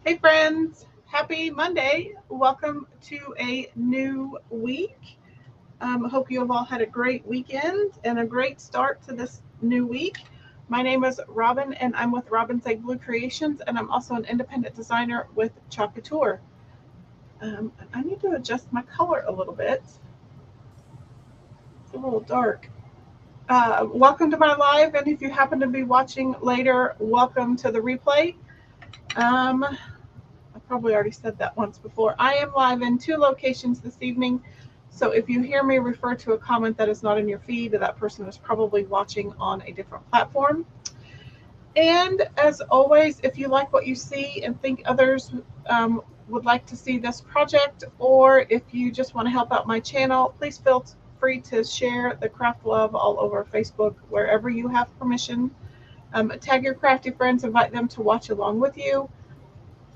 Hey friends, happy Monday. Welcome to a new week. Hope you have all had a great weekend and a great start to this new week. My name is Robin and I'm with Robin's Egg Blue Creations and I'm also an independent designer with Couture. I need to adjust my color a little bit. It's a little dark. Welcome to my live, and if you happen to be watching later, welcome to the replay. I probably already said that once before. I am live in two locations this evening. So if you hear me refer to a comment that is not in your feed, that person is probably watching on a different platform. And as always, if you like what you see and think others would like to see this project, or if you just want to help out my channel, please feel free to share the craft love all over Facebook, wherever you have permission. Tag your crafty friends, invite them to watch along with you.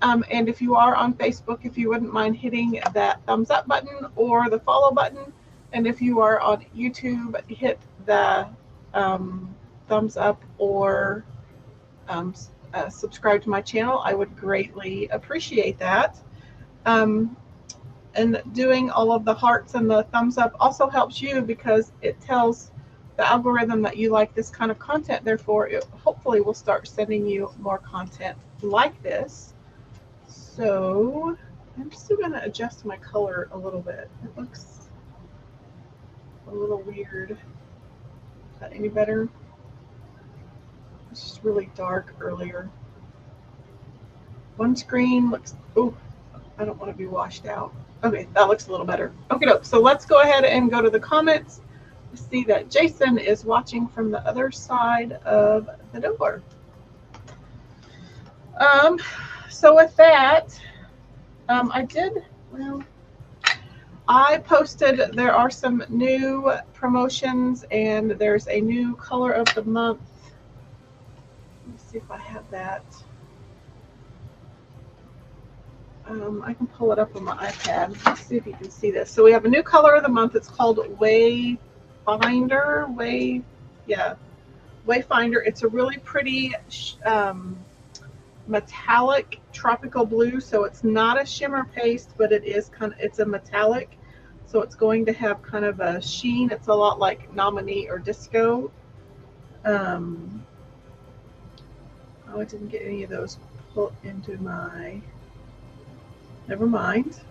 And if you are on Facebook, if you wouldn't mind hitting that thumbs up button or the follow button. And if you are on YouTube, hit the thumbs up or um, subscribe to my channel. I would greatly appreciate that. Um, and doing all of the hearts and the thumbs up also helps you because it tells the algorithm that you like this kind of content. Therefore, it hopefully will start sending you more content like this. So I'm still going to adjust my color a little bit. It looks a little weird. Is that any better? It's just really dark earlier. One screen looks, oh, I don't want to be washed out. Okay, that looks a little better. Okay, so let's go ahead and go to the comments. See that Jason is watching from the other side of the door. So with that, I posted, there are some new promotions and there's a new color of the month. Let me see if I have that. I can pull it up on my iPad. Let's see if you can see this. So we have a new color of the month. It's called Wayfinder. Wayfinder. It's a really pretty metallic tropical blue. So it's not a shimmer paste, but it's a metallic. So it's going to have kind of a sheen. It's a lot like Nominee or Disco. I didn't get any of those put into my, never mind.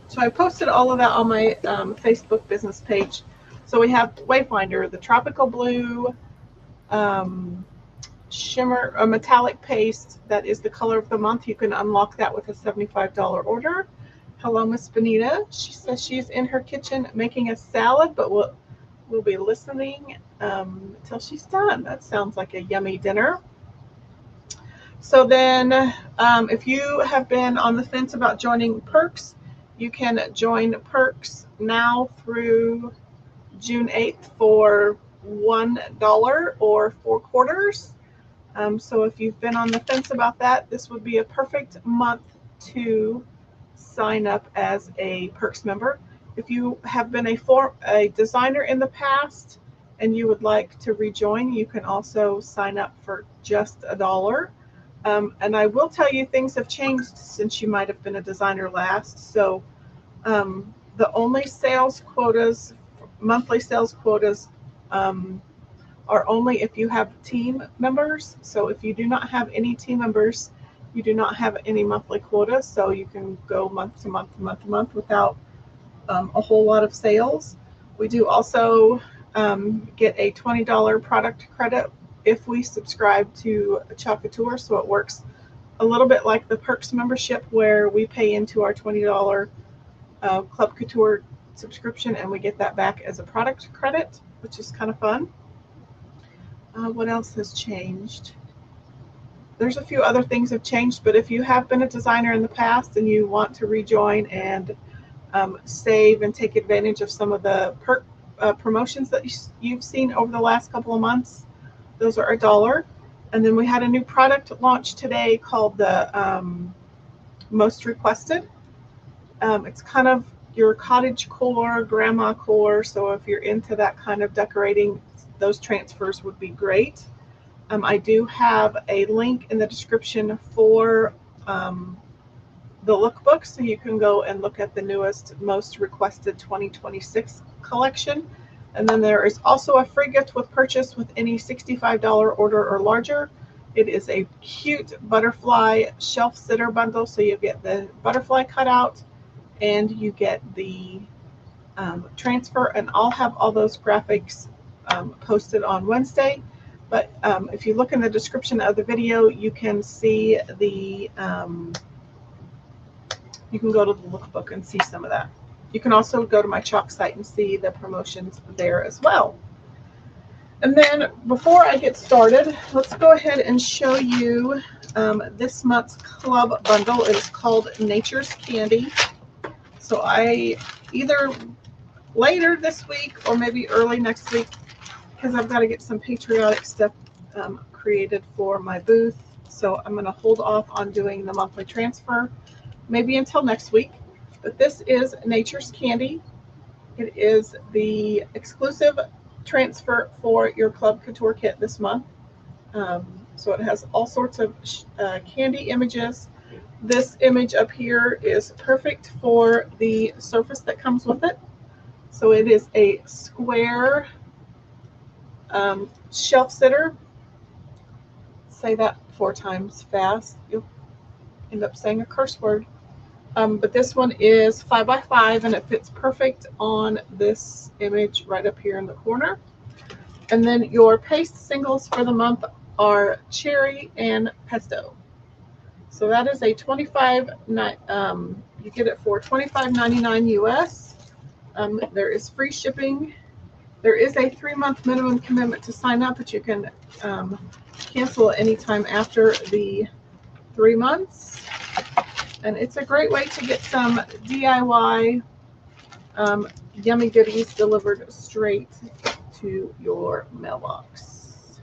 So I posted all of that on my Facebook business page. So we have Wayfinder, the tropical blue shimmer, a metallic paste that is the color of the month. You can unlock that with a $75 order. Hello, Miss Benita. She says she's in her kitchen making a salad, but we'll be listening until she's done. That sounds like a yummy dinner. So then if you have been on the fence about joining Perks, you can join Perks now through June 8th for $1 or 4 quarters. So if you've been on the fence about that, this would be a perfect month to sign up as a Perks member. If you have been a designer in the past and you would like to rejoin, you can also sign up for just $1. And I will tell you, things have changed since you might have been a designer last. So the only sales quotas, monthly sales quotas, are only if you have team members. So if you do not have any team members, you do not have any monthly quota. So you can go month to month to month to month without a whole lot of sales. We do also get a $20 product credit if we subscribe to Couture. So it works a little bit like the Perks membership, where we pay into our $20 Club Couture subscription and we get that back as a product credit, which is kind of fun. What else has changed? There's a few other things have changed, but if you have been a designer in the past and you want to rejoin and save and take advantage of some of the promotions that you've seen over the last couple of months, those are $1. And then we had a new product launch today called the Most Requested. It's kind of your cottage core, grandma core. So if you're into that kind of decorating, those transfers would be great. I do have a link in the description for the lookbook, so you can go and look at the newest, most requested 2026 collection. And then there is also a free gift with purchase with any $65 order or larger. It is a cute butterfly shelf sitter bundle, so you get the butterfly cutout and you get the transfer, and I'll have all those graphics posted on Wednesday. But if you look in the description of the video, you can see the you can go to the lookbook and see some of that. You can also go to my chalk site and see the promotions there as well. And then before I get started, let's go ahead and show you this month's club bundle. It is called Nature's Candy. So I either later this week or maybe early next week, because I've got to get some patriotic stuff created for my booth. So I'm going to hold off on doing the monthly transfer, maybe until next week. But this is Nature's Candy. It is the exclusive transfer for your Club Couture kit this month. So it has all sorts of candy images. This image up here is perfect for the surface that comes with it. So it is a square shelf sitter. Say that 4 times fast. You'll end up saying a curse word. But this one is 5 by 5 and it fits perfect on this image right up here in the corner. And then your paste singles for the month are cherry and pesto. So that is a you get it for $25.99 US. There is free shipping. There is a 3-month minimum commitment to sign up, but you can cancel anytime after the 3 months. And it's a great way to get some DIY yummy goodies delivered straight to your mailbox.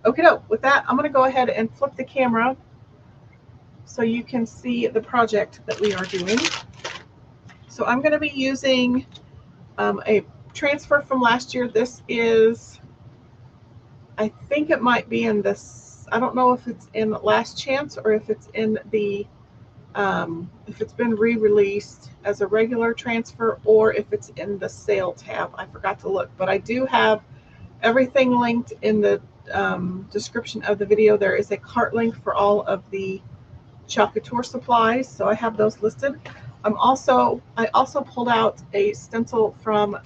Okay, with that, I'm going to go ahead and flip the camera so you can see the project that we are doing. So I'm going to be using a transfer from last year. This is, I think it might be in this, I don't know if it's in Last Chance or if it's in the if it's been re-released as a regular transfer or if it's in the sale tab. I forgot to look, but I do have everything linked in the description of the video. There is a cart link for all of the Chalk Couture supplies, so I have those listed. I also pulled out a stencil from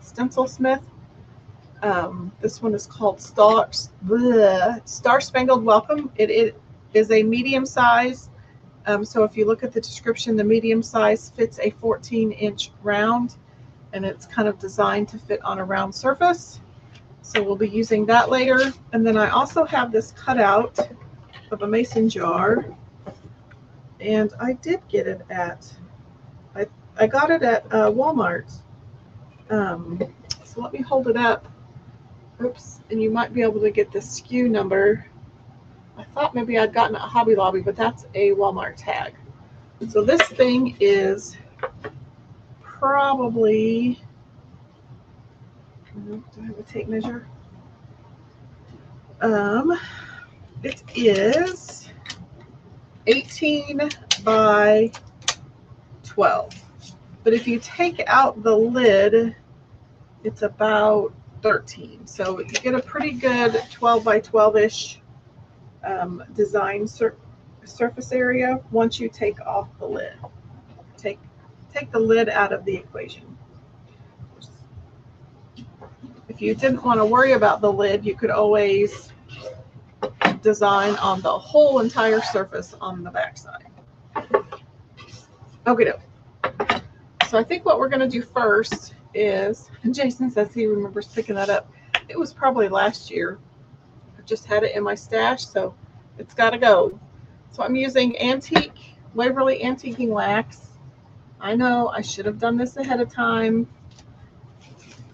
Stencilsmith. This one is called Star Spangled Welcome. It is a medium size. So if you look at the description, the medium size fits a 14-inch round, and it's kind of designed to fit on a round surface. So we'll be using that later. And then I also have this cutout of a mason jar, and I did get it at, I got it at Walmart. So let me hold it up. Oops, and you might be able to get the SKU number. I thought maybe I'd gotten it at Hobby Lobby, but that's a Walmart tag. So this thing is probably, do I have a tape measure? It is 18 by 12. But if you take out the lid, it's about 13. So you get a pretty good 12 by 12-ish design surface area once you take off the lid. Take the lid out of the equation. If you didn't want to worry about the lid, you could always design on the whole entire surface on the back side. Okay, so I think what we're going to do first is, Jason says he remembers picking that up. It was probably last year. Just had it in my stash, so it's got to go. So I'm using Waverly Antiquing Wax. I know I should have done this ahead of time.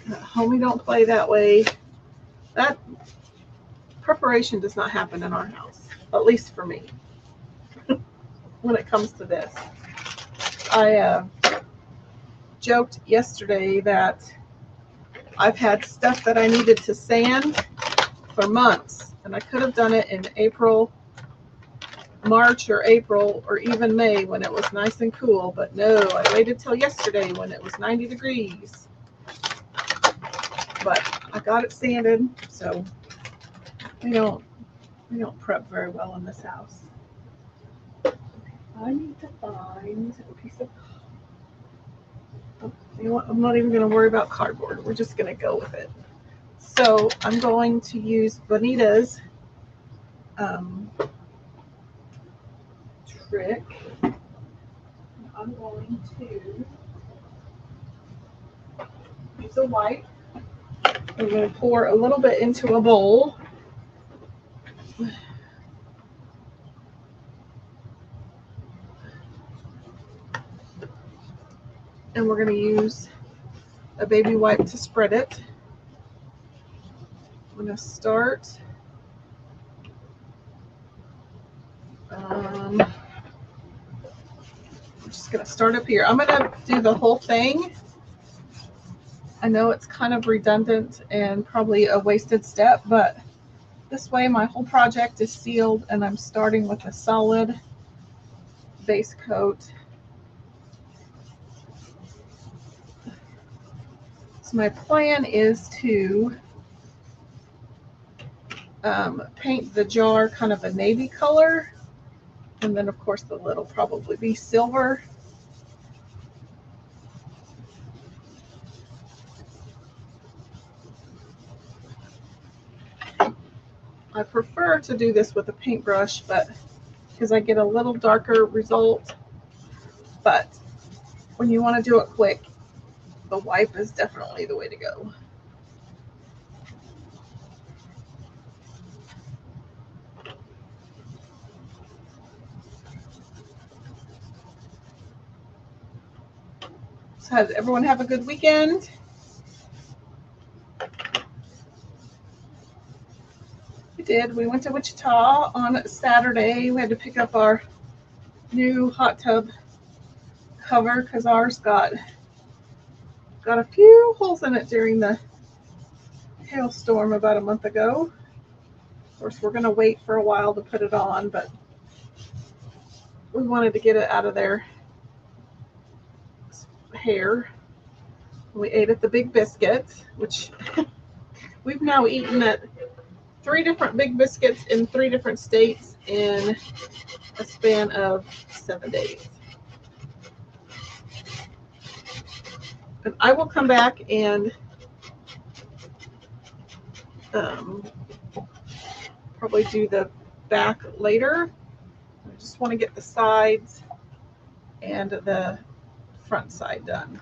Homie, don't play that way. That preparation does not happen in our house, at least for me. When it comes to this, I joked yesterday that I've had stuff that I needed to sand for months, and I could have done it in April March or April or even May when it was nice and cool, but no, I waited till yesterday when it was 90 degrees. But I got it sanded, so we don't prep very well in this house. I need to find a piece of, you know what, I'm not even going to worry about cardboard. We're just going to go with it. So I'm going to use Bonita's trick. I'm going to use a wipe. I'm going to pour a little bit into a bowl. And we're going to use a baby wipe to spread it. I'm going to start I'm just going to start up here. I'm going to do the whole thing. I know it's kind of redundant and probably a wasted step, but this way my whole project is sealed and I'm starting with a solid base coat. So my plan is to paint the jar kind of a navy color, and then of course the lid will probably be silver. I prefer to do this with a paintbrush, but because I get a little darker result, but when you want to do it quick, the wipe is definitely the way to go. So did everyone have a good weekend? We did. We went to Wichita on Saturday. We had to pick up our new hot tub cover because ours got a few holes in it during the hailstorm about a month ago. Of course, we're going to wait for a while to put it on, but we wanted to get it out of their hair. We ate at the Big Biscuit, which we've now eaten at 3 different Big Biscuits in 3 different states in a span of 7 days. And I will come back and probably do the back later. I just want to get the sides and the front side done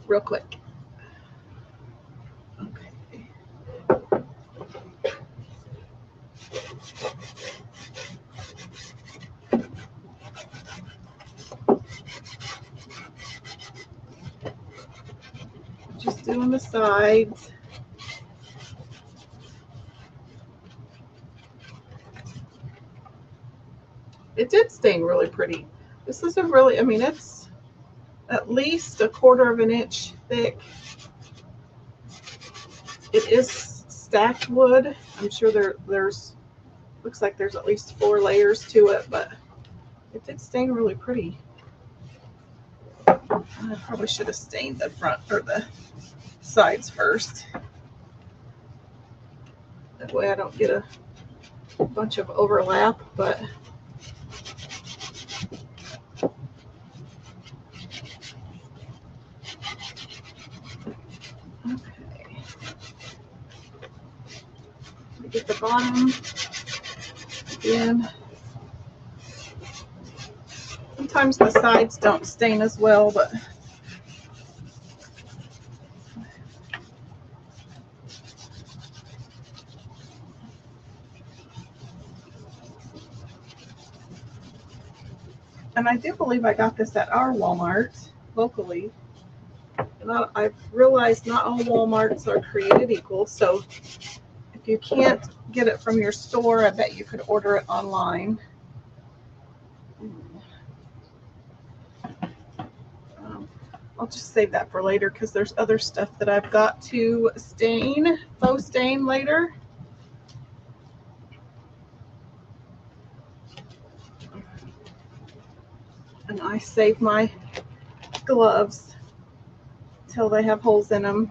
real quick. Okay. Just doing the sides. It did stain really pretty. This is a really, I mean, it's at least 1/4 of an inch thick. It is stacked wood. I'm sure there's looks like there's at least 4 layers to it, but it did stain really pretty. I probably should have stained the front or the sides first. That way I don't get a bunch of overlap, but okay. Get the bottom again. Sometimes the sides don't stain as well, but and I do believe I got this at our Walmart locally. And I've realized not all Walmarts are created equal, so if you can't get it from your store, I bet you could order it online. I'll just save that for later because there's other stuff that I've got to stain, faux stain later. save my gloves till they have holes in them.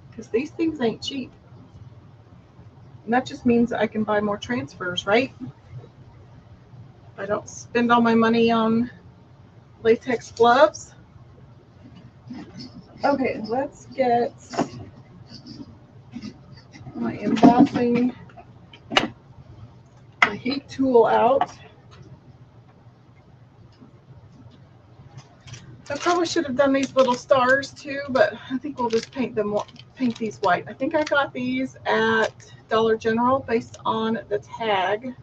Because these things ain't cheap. And that just means I can buy more transfers, right? I don't spend all my money on latex gloves. Okay, let's get my embossing, my heat tool out. I probably should have done these little stars too, but I think we'll just paint these white. I think I got these at Dollar General based on the tag.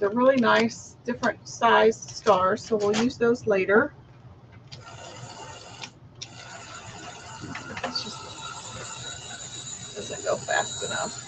They're really nice, different sized stars, so we'll use those later. It just doesn't go fast enough.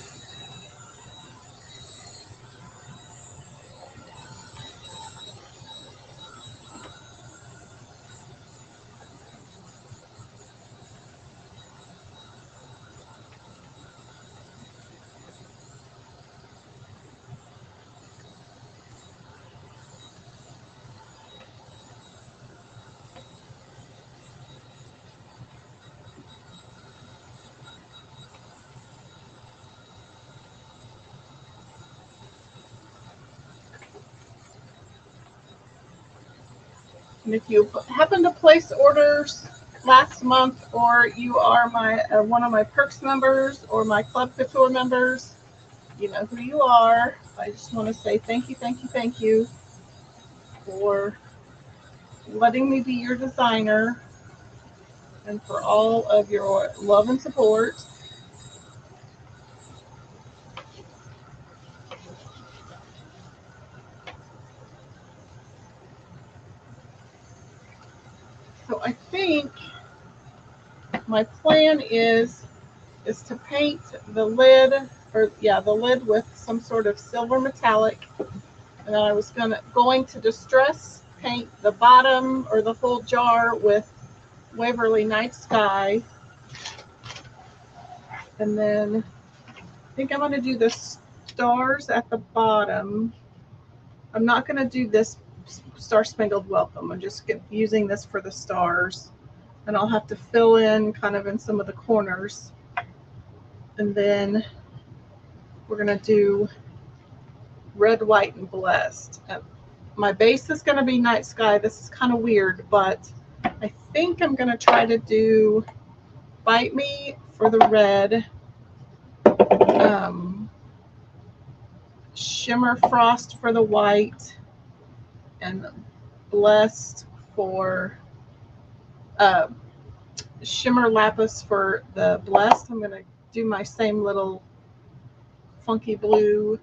And if you happen to place orders last month, or you are one of my Perks members or my Club Couture members, you know who you are. I just want to say thank you for letting me be your designer and for all of your love and support. So I think my plan is to paint the lid, the lid with some sort of silver metallic, and then I was going to distress paint the bottom or the whole jar with Waverly Night Sky, and then I think I'm going to do the stars at the bottom. I'm not going to do this Star Spangled Welcome. I'm just using this for the stars, and I'll have to fill in kind of in some of the corners. And then we're going to do Red, White, and Blessed. My base is going to be Night Sky. This is kind of weird, but I think I'm going to try to do Bite Me for the red, Shimmer Frost for the white, and Blessed for Shimmer Lapis for the Blessed. I'm going to do my same little funky blue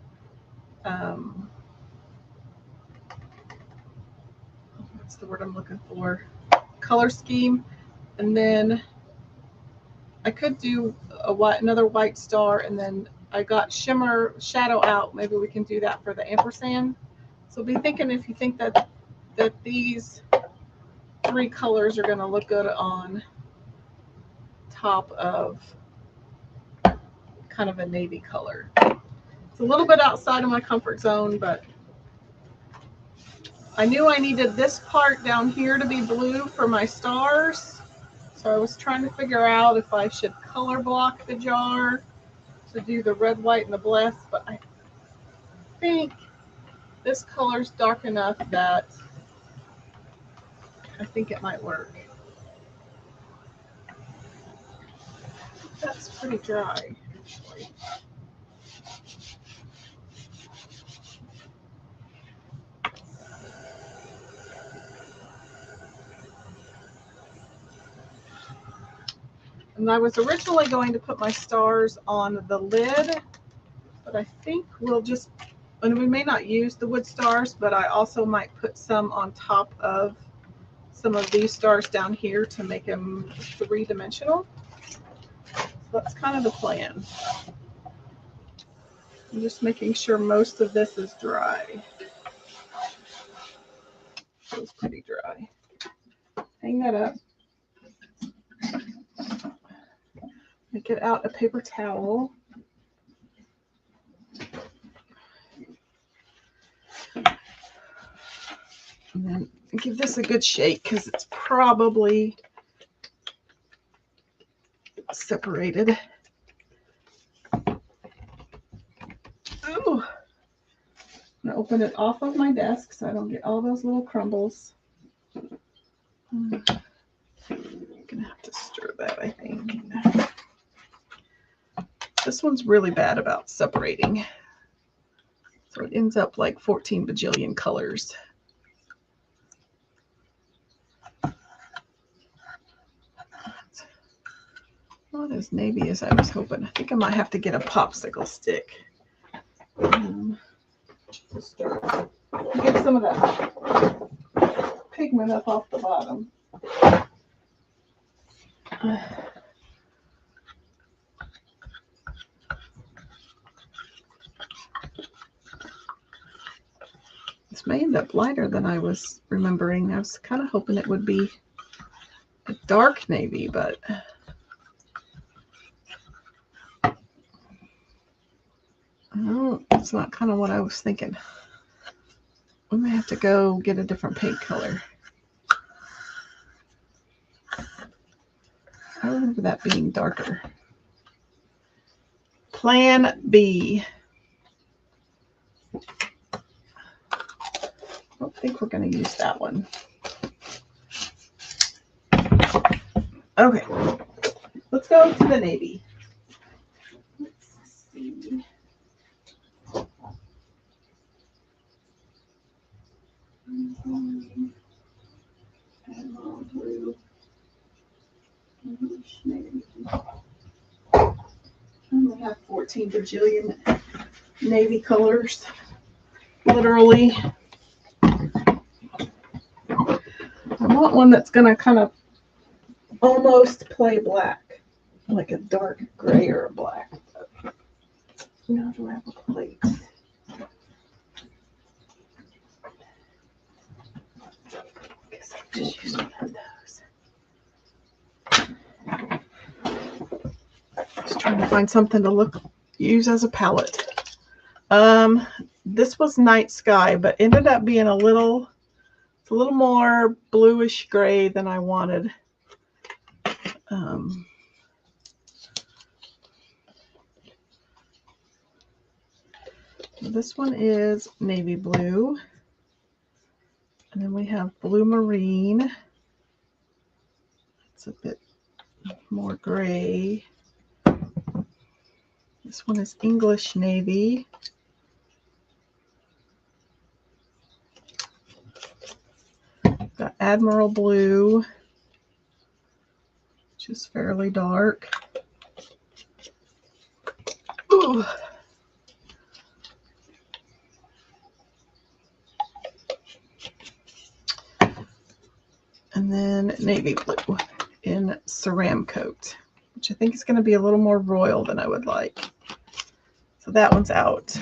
what's the word I'm looking for, color scheme, and then I could do another white star, and then I got Shimmer Shadow out. Maybe we can do that for the ampersand. So be thinking if you think that these three colors are going to look good on top of kind of a navy color. It's a little bit outside of my comfort zone, but I knew I needed this part down here to be blue for my stars. So I was trying to figure out if I should color block the jar to do the red, white, and the blessed, but I think this color's dark enough that I think it might work. That's pretty dry, actually. And I was originally going to put my stars on the lid, but I think we'll just, and we may not use the wood stars, but I also might put some on top of some of these stars down here to make them three-dimensional. So that's kind of the plan. I'm just making sure most of this is dry. Feels pretty dry. Hang that up. Get out a paper towel. And then give this a good shake because it's probably separated. Ooh. I'm gonna open it off of my desk so I don't get all those little crumbles. I'm gonna have to stir that, I think. This one's really bad about separating. So it ends up like 14 bajillion colors. Not as navy as I was hoping. I think I might have to get a popsicle stick. Get some of that pigment up off the bottom. This may end up lighter than I was remembering. I was kind of hoping it would be a dark navy, but no, it's not kind of what I was thinking. We may have to go get a different paint color. I remember that being darker. Plan B. I don't think we're going to use that one. Okay, let's go to the navy. Let's see. Blue. Navy. I only have 14 bajillion navy colors, literally. I want one that's going to kind of almost play black, like a dark gray or a black. Now do I have a plate? I guess I'll just use one of those. Just trying to find something to use as a palette. This was night sky, but ended up being a little more bluish gray than I wanted. This one is navy blue, and then we have blue marine. It's a bit more gray. This one is English navy. Got Admiral blue, which is fairly dark. Ooh. And then navy blue in Ceram Coat, which I think is going to be a little more royal than I would like. So that one's out.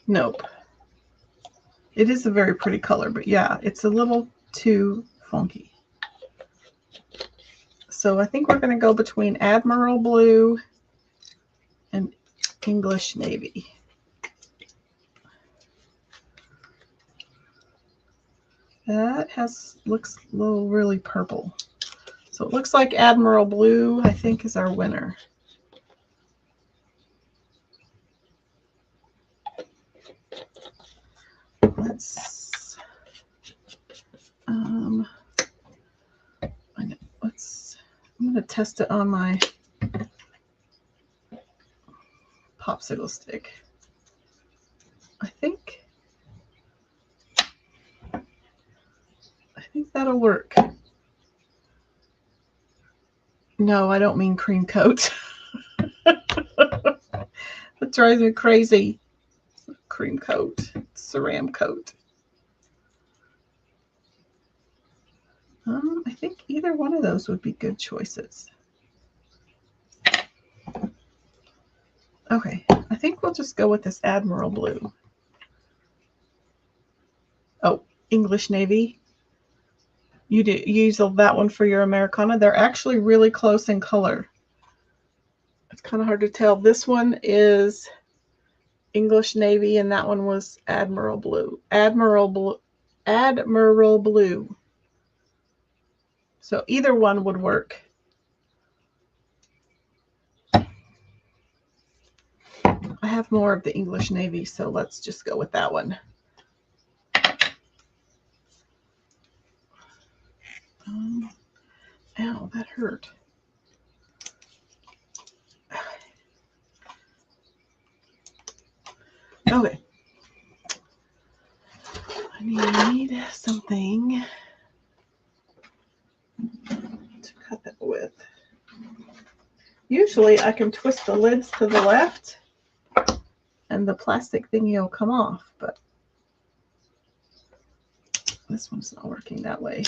Nope. It is a very pretty color, but yeah, it's a little too funky. So I think we're going to go between Admiral blue and English navy. That looks a little really purple. So it looks like Admiral blue, I think, is our winner. I'm going to test it on my popsicle stick. I think that'll work. No, I don't mean cream coat. That drives me crazy. Cream coat, Ceram Coat. I think either one of those would be good choices. Okay, I think we'll just go with this Admiral blue. English Navy. You use that one for your Americana. They're actually really close in color. It's kind of hard to tell. This one is English Navy, and that one was Admiral Blue. Admiral Blue. Admiral Blue. So either one would work. I have more of the English Navy, so let's just go with that one. Ow, that hurt. Okay. I need something to cut that with. Usually I can twist the lids to the left and the plastic thingy will come off, but this one's not working that way.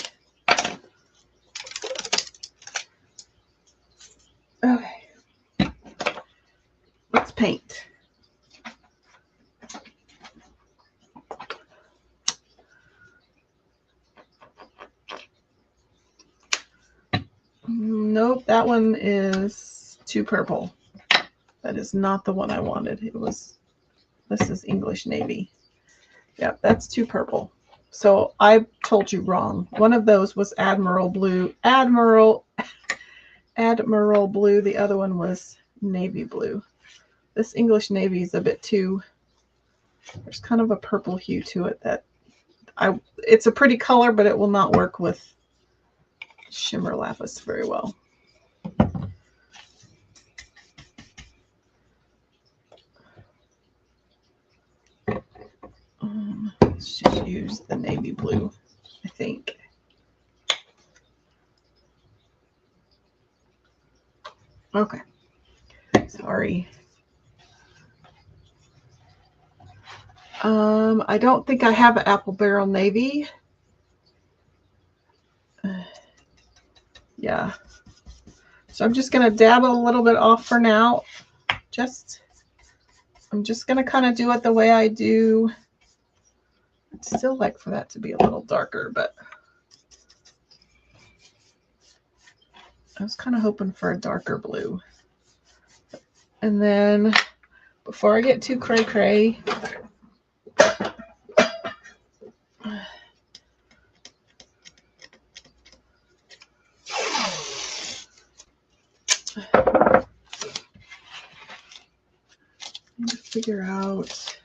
Okay. Let's paint. Nope, that one is too purple. That is not the one I wanted. This is English Navy. Yep, that's too purple. So I told you wrong. One of those was Admiral Blue. Admiral Blue. The other one was Navy Blue. This English Navy is a bit too, there's kind of a purple hue to it that it's a pretty color, but it will not work with shimmer lapis very well. Let's just use the navy blue, I think. Okay. Sorry. I don't think I have an apple barrel navy. Yeah. So I'm just going to dab a little bit off for now. I'm just going to kind of do it the way I do. I'd still like for that to be a little darker, but I was kind of hoping for a darker blue. And then before I get too cray-cray, figure out,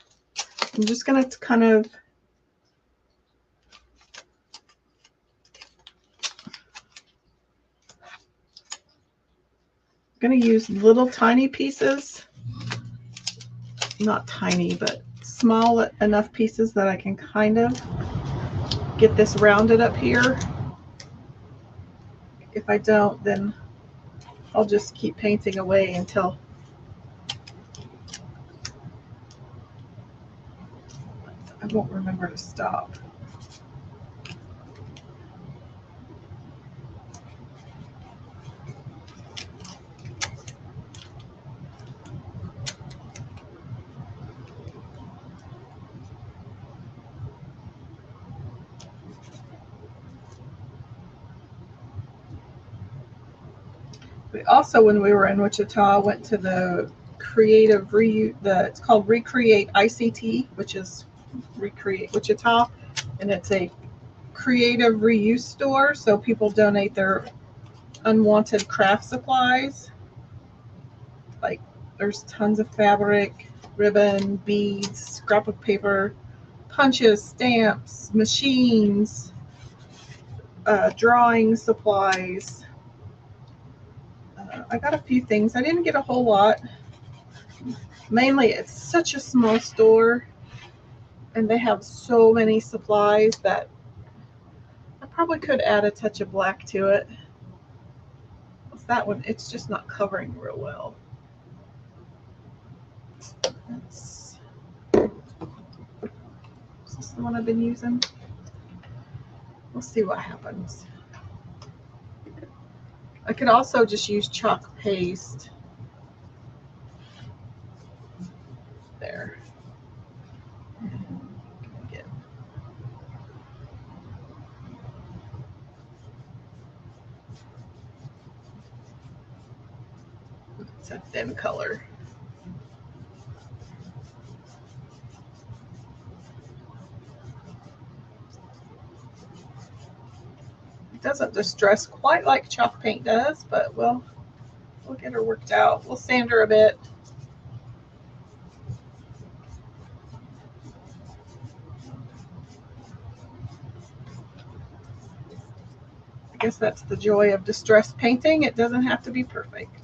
I'm just going to kind of going to use little tiny pieces, not tiny, but small enough pieces that I can kind of get this rounded up here. If I don't, then I'll just keep painting away until I won't remember to stop. We also, when we were in Wichita, went to the creative it's called Recreate ICT, which is Recreate Wichita, and it's a creative reuse store, so people donate their unwanted craft supplies. Like there's tons of fabric, ribbon, beads, scrapbook paper, punches, stamps, machines, drawing supplies. I got a few things. I didn't get a whole lot. Mainly, it's such a small store, and they have so many supplies that I probably could add a touch of black to it. That one, it's just not covering real well. Is this the one I've been using? We'll see what happens. I could also just use chalk paste. There. It's a thin color. It doesn't distress quite like chalk paint does, but we'll get her worked out. We'll sand her a bit. I guess that's the joy of distress painting. It doesn't have to be perfect.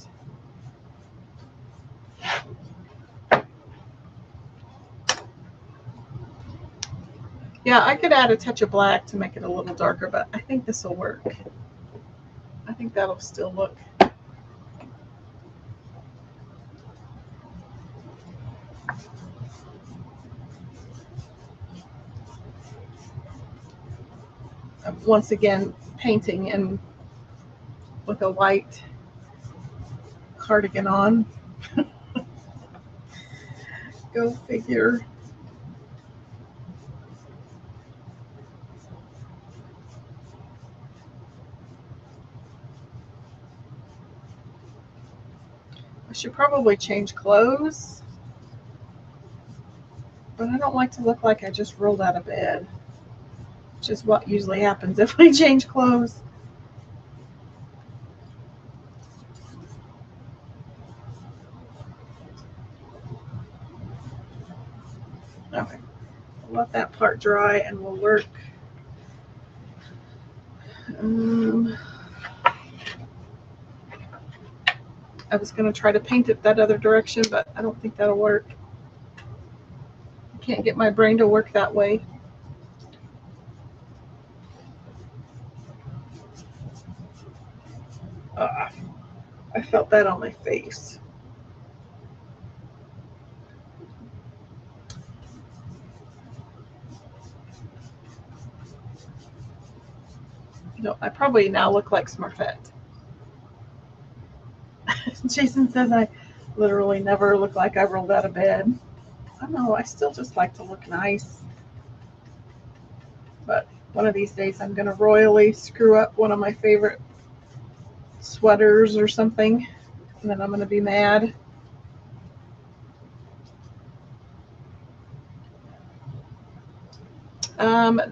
Yeah, I could add a touch of black to make it a little darker, but I think this will work. I think that'll still look. Once again, painting and with a white cardigan on. Go figure. I should probably change clothes, but I don't like to look like I just rolled out of bed, which is what usually happens if I change clothes. Okay, I'll let that part dry and we'll work. I was going to try to paint it that other direction, but I don't think that'll work. I can't get my brain to work that way. I felt that on my face. No, I probably now look like Smurfette. Jason says I literally never look like I rolled out of bed. I don't know, I still just like to look nice. But one of these days I'm going to royally screw up one of my favorite sweaters or something, and then I'm going to be mad.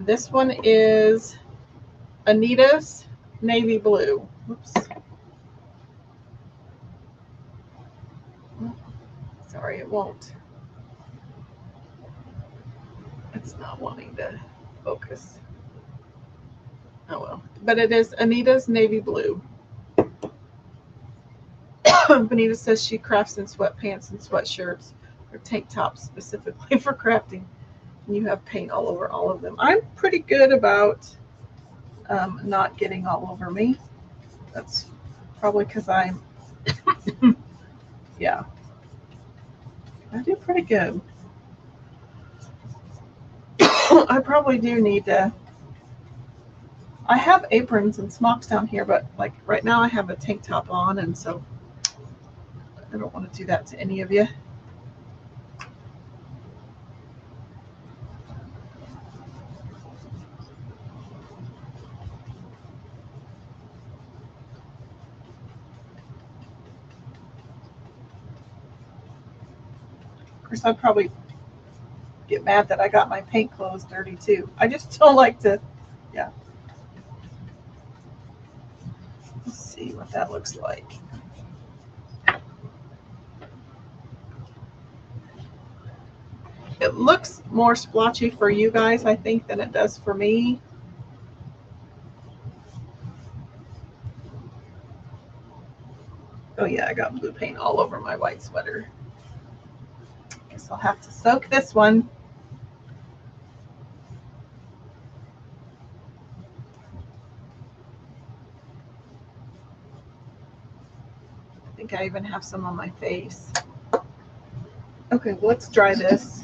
This one is Anita's navy blue. Oops. Sorry, it won't. It's not wanting to focus. Oh well. But it is Anita's navy blue. Benita says she crafts in sweatpants and sweatshirts or tank tops specifically for crafting. And you have paint all over all of them. I'm pretty good about not getting all over me. That's probably because I'm, yeah, I do pretty good. I probably do need to, I have aprons and smocks down here, but like right now I have a tank top on, and so I don't want to do that to any of you. Of course, I'd probably get mad that I got my paint clothes dirty too. I just don't like to, yeah. Let's see what that looks like. It looks more splotchy for you guys, I think, than it does for me. Oh yeah, I got blue paint all over my white sweater. Guess I'll have to soak this one. I think I even have some on my face. Okay, well, let's dry this.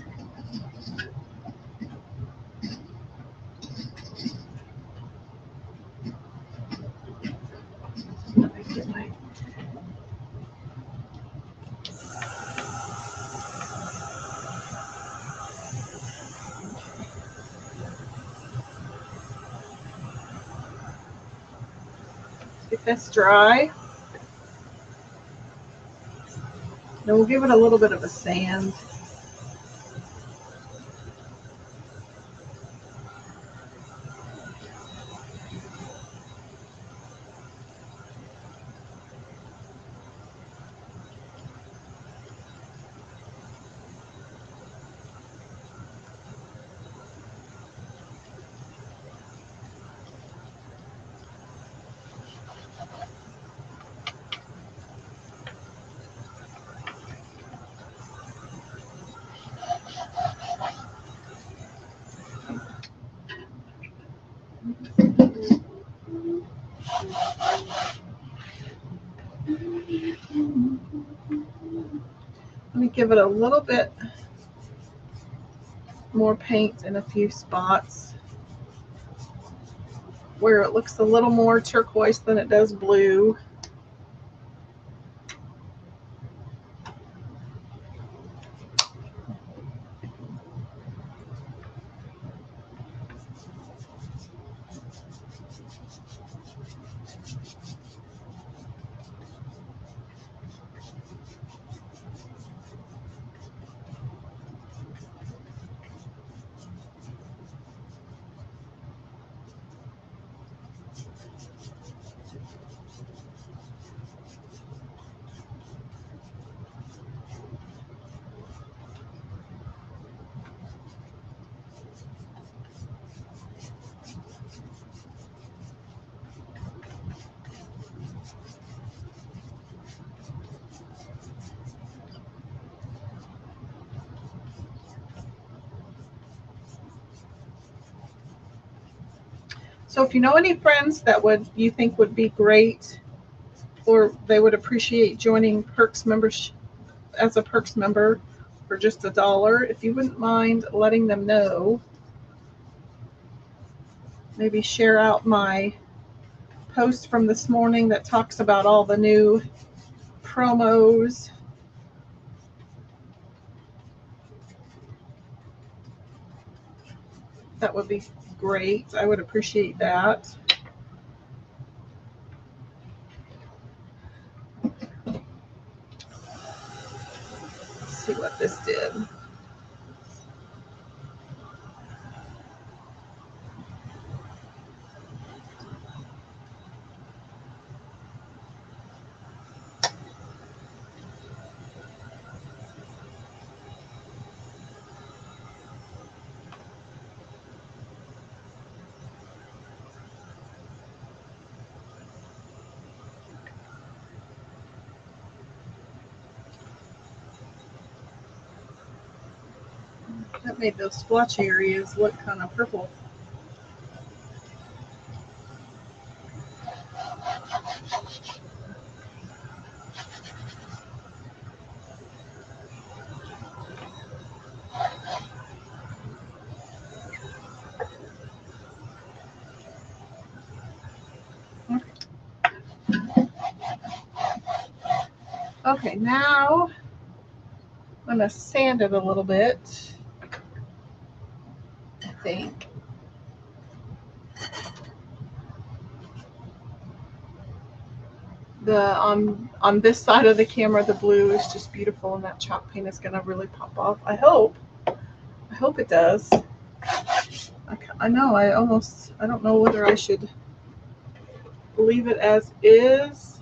Get this dry. Then we'll give it a little bit of a sand. Let me give it a little bit more paint in a few spots where it looks a little more turquoise than it does blue. So if you know any friends that you think would be great, or they would appreciate joining Perks membership as a Perks member for just $1, if you wouldn't mind letting them know, maybe share out my post from this morning that talks about all the new promos. That would be great. I would appreciate that. Let's see what this did. That made those splotchy areas look kind of purple. Okay, now I'm going to sand it a little bit, I think. On this side of the camera, the blue is just beautiful, and that chalk paint is going to really pop off. I hope it does. I know, I don't know whether I should leave it as is.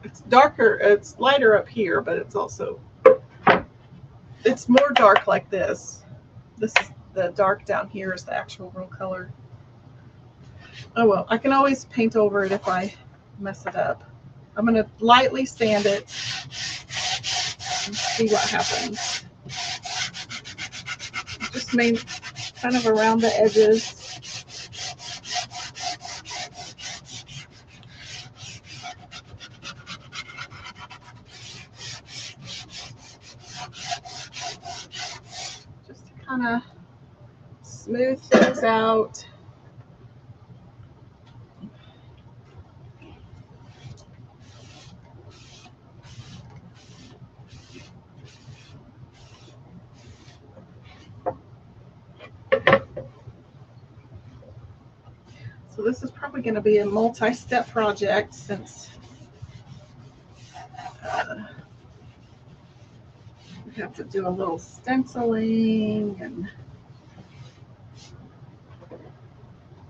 It's darker, it's lighter up here, but it's more dark like this. This is the dark down here is the actual real color. Oh well, I can always paint over it if I mess it up. I'm going to lightly sand it and see what happens. Just kind of around the edges. Just to kind of smooth things out. So this is probably going to be a multi-step project since I have to do a little stenciling and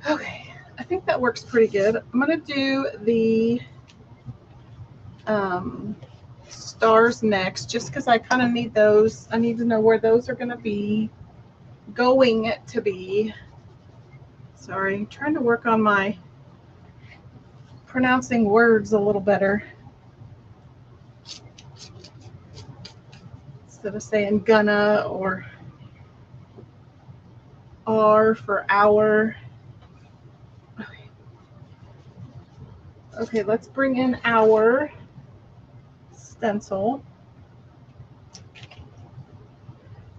okay, I think that works pretty good. I'm going to do the stars next just because I kind of need those. I need to know where those are going to be going to be. Sorry, I'm trying to work on my pronouncing words a little better. Instead of saying gonna or R for hour. Okay, let's bring in our stencil.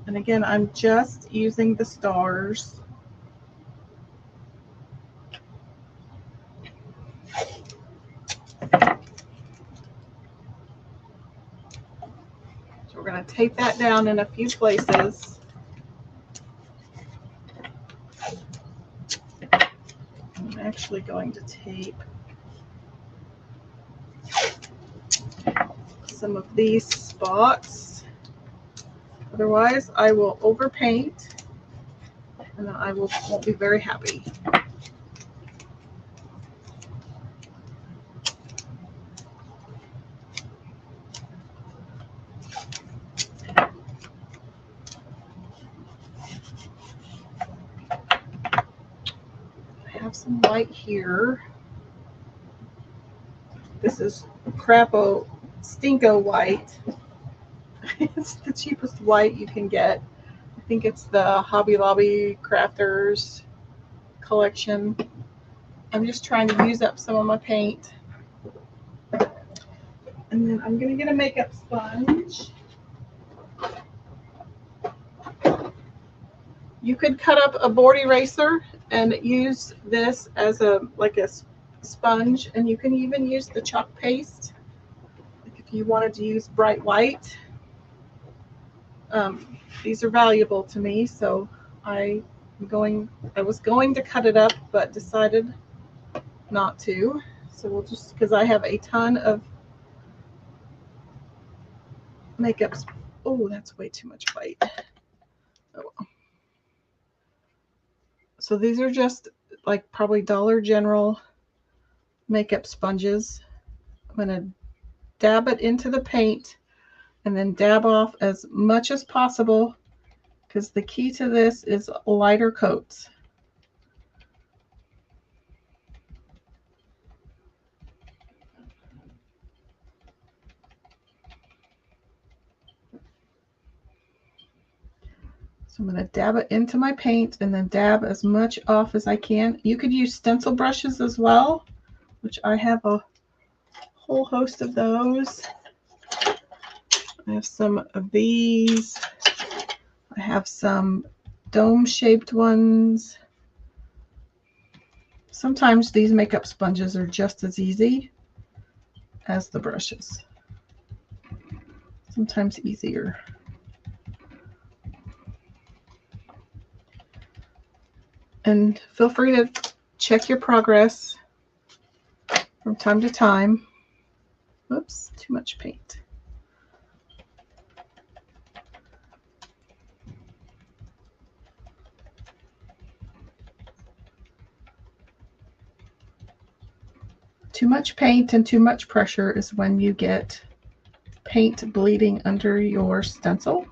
And again, I'm just using the stars. So we're going to tape that down in a few places. I'm actually going to tape some of these spots. Otherwise, I will overpaint and then I won't be very happy. I have some white here. This is Crapo Stinko white. It's the cheapest white you can get. I think it's the Hobby Lobby Crafters collection. I'm just trying to use up some of my paint. And then I'm going to get a makeup sponge. You could cut up a board eraser and use this as a sponge, and you can even use the chalk paste if you wanted to use bright white. These are valuable to me, so I was going to cut it up, but decided not to. So we'll just, because I have a ton of makeups. Oh, that's way too much white. Oh. So these are just like probably Dollar General makeup sponges. I'm going to dab it into the paint and then dab off as much as possible, because the key to this is lighter coats. So I'm going to dab it into my paint and then dab as much off as I can. You could use stencil brushes as well, which I have a whole host of those. I have some of these. I have some dome-shaped ones. Sometimes these makeup sponges are just as easy as the brushes. Sometimes easier. And feel free to check your progress from time to time. Oops, too much paint. Too much paint and too much pressure is when you get paint bleeding under your stencil.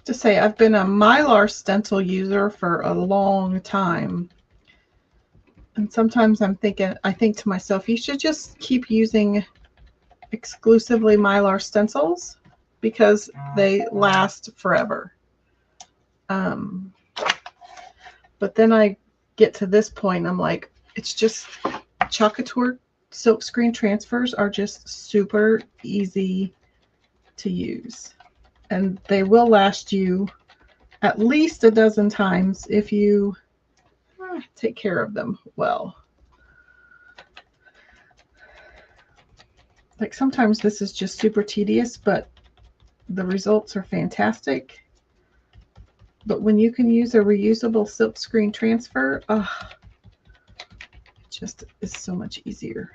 To say, I've been a Mylar stencil user for a long time. And sometimes I think to myself, you should just keep using exclusively Mylar stencils because they last forever. But then I get to this point, I'm like, it's just Couture silkscreen transfers are just super easy to use. And they will last you at least a dozen times if you take care of them well. Like sometimes this is just super tedious, but the results are fantastic. But when you can use a reusable silk screen transfer, it just is so much easier.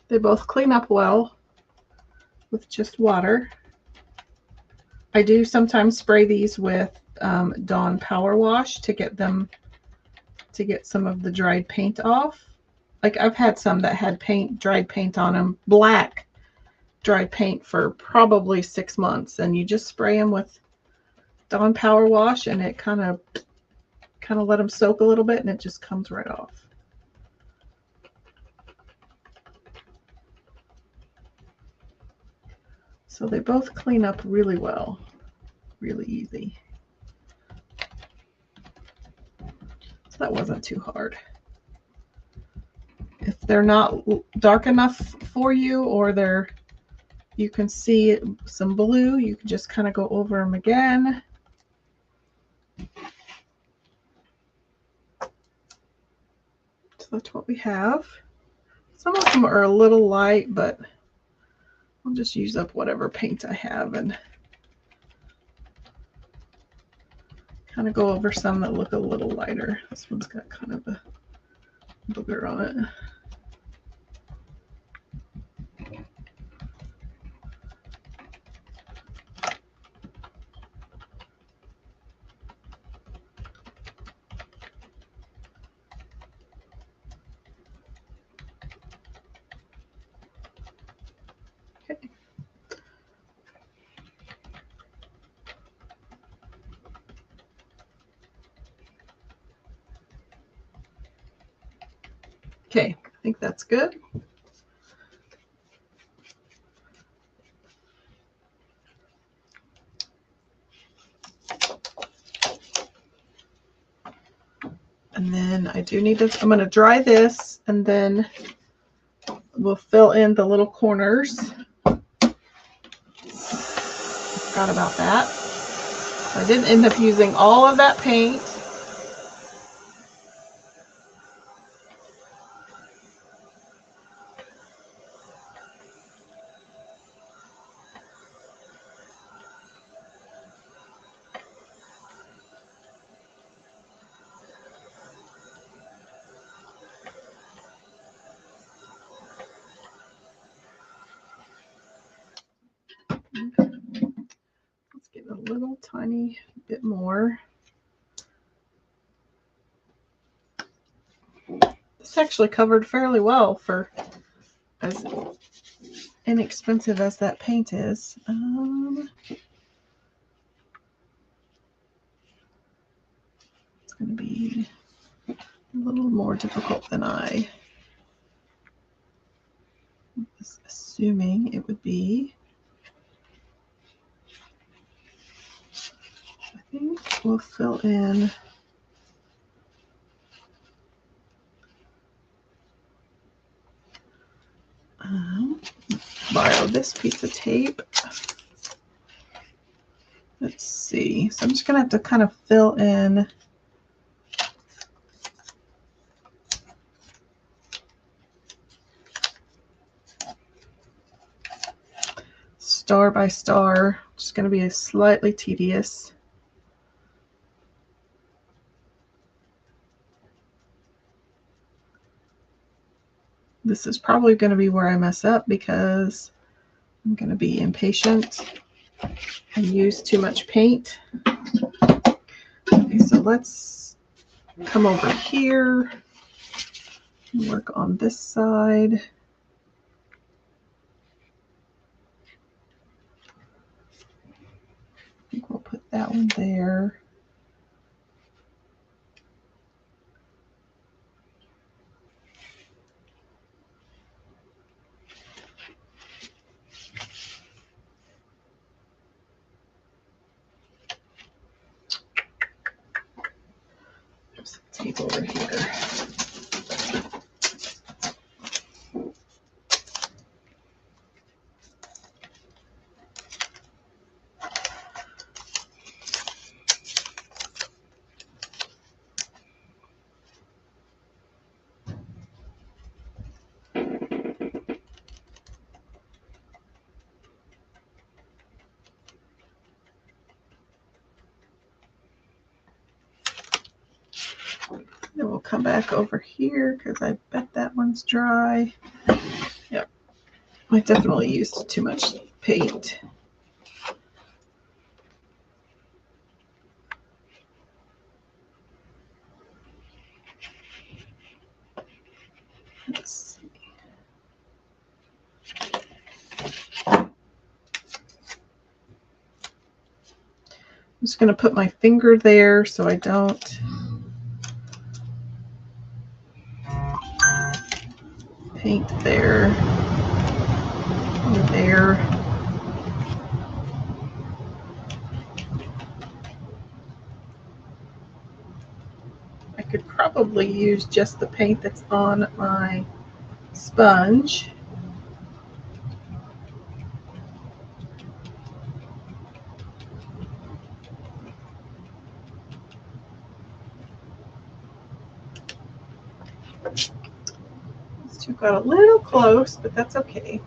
They both clean up well with just water. I do sometimes spray these with Dawn Power Wash to get some of the dried paint off. Like I've had some that had dried paint on them, black dried paint for probably 6 months, and you just spray them with Dawn Power Wash and it kind of let them soak a little bit and it just comes right off. So they both clean up really well, really easy. So that wasn't too hard. If they're not dark enough for you, or you can see some blue, you can just kind of go over them again. So that's what we have. Some of them are a little light, but I'll just use up whatever paint I have and kind of go over some that look a little lighter. This one's got kind of a booger on it. Okay, I think that's good. And then I do need to, I'm going to dry this and then we'll fill in the little corners. Forgot about that. I didn't end up using all of that paint. Let's get a little tiny bit more. This actually covered fairly well for as inexpensive as that paint is. It's going to be a little more difficult than I was assuming it would be. I think we'll fill in borrow this piece of tape. Let's see. So I'm just going to have to kind of fill in star by star. Just going to be slightly tedious. This is probably going to be where I mess up because I'm going to be impatient and use too much paint. Okay, so let's come over here and work on this side. I think we'll put that one there. Oops. over here. Then we'll come back over here because I bet that one's dry. Yep, I definitely used too much paint. Let's see. I'm just going to put my finger there so I don't paint there or there. I could probably use just the paint that's on my sponge. These two got a little close, but that's okay.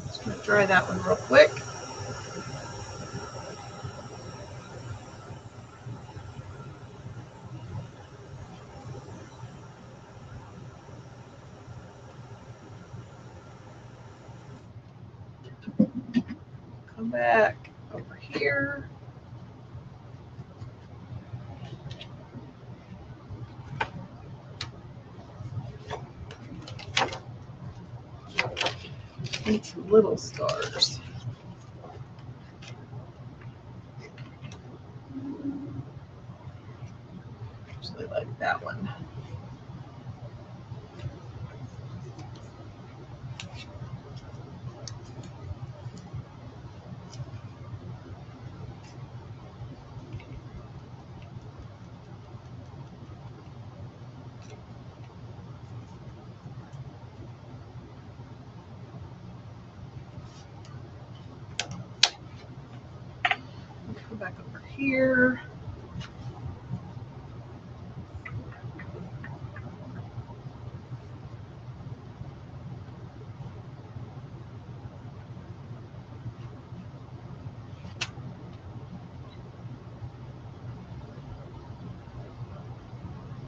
Just going to dry that one real quick. Come back over here. And some little stars. Actually like that one. Go back over here.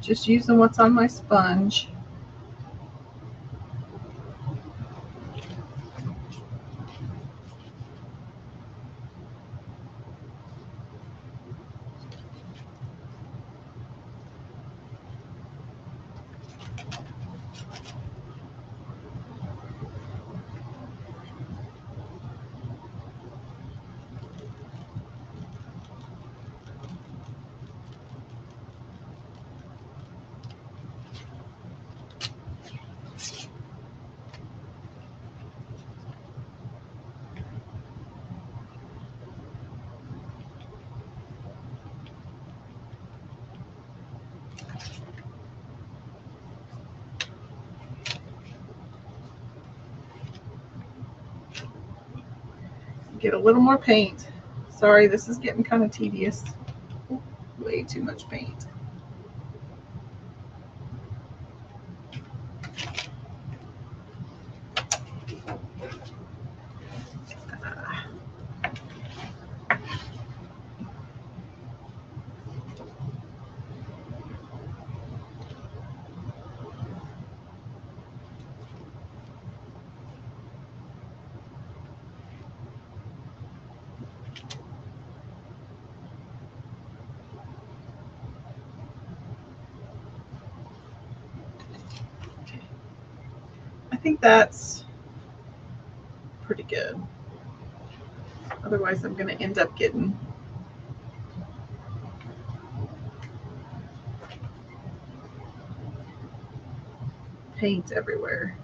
Just using what's on my sponge. get a little more paint. Sorry, this is getting kind of tedious. Way too much paint. I think that's pretty good. Otherwise, I'm going to end up getting paint everywhere.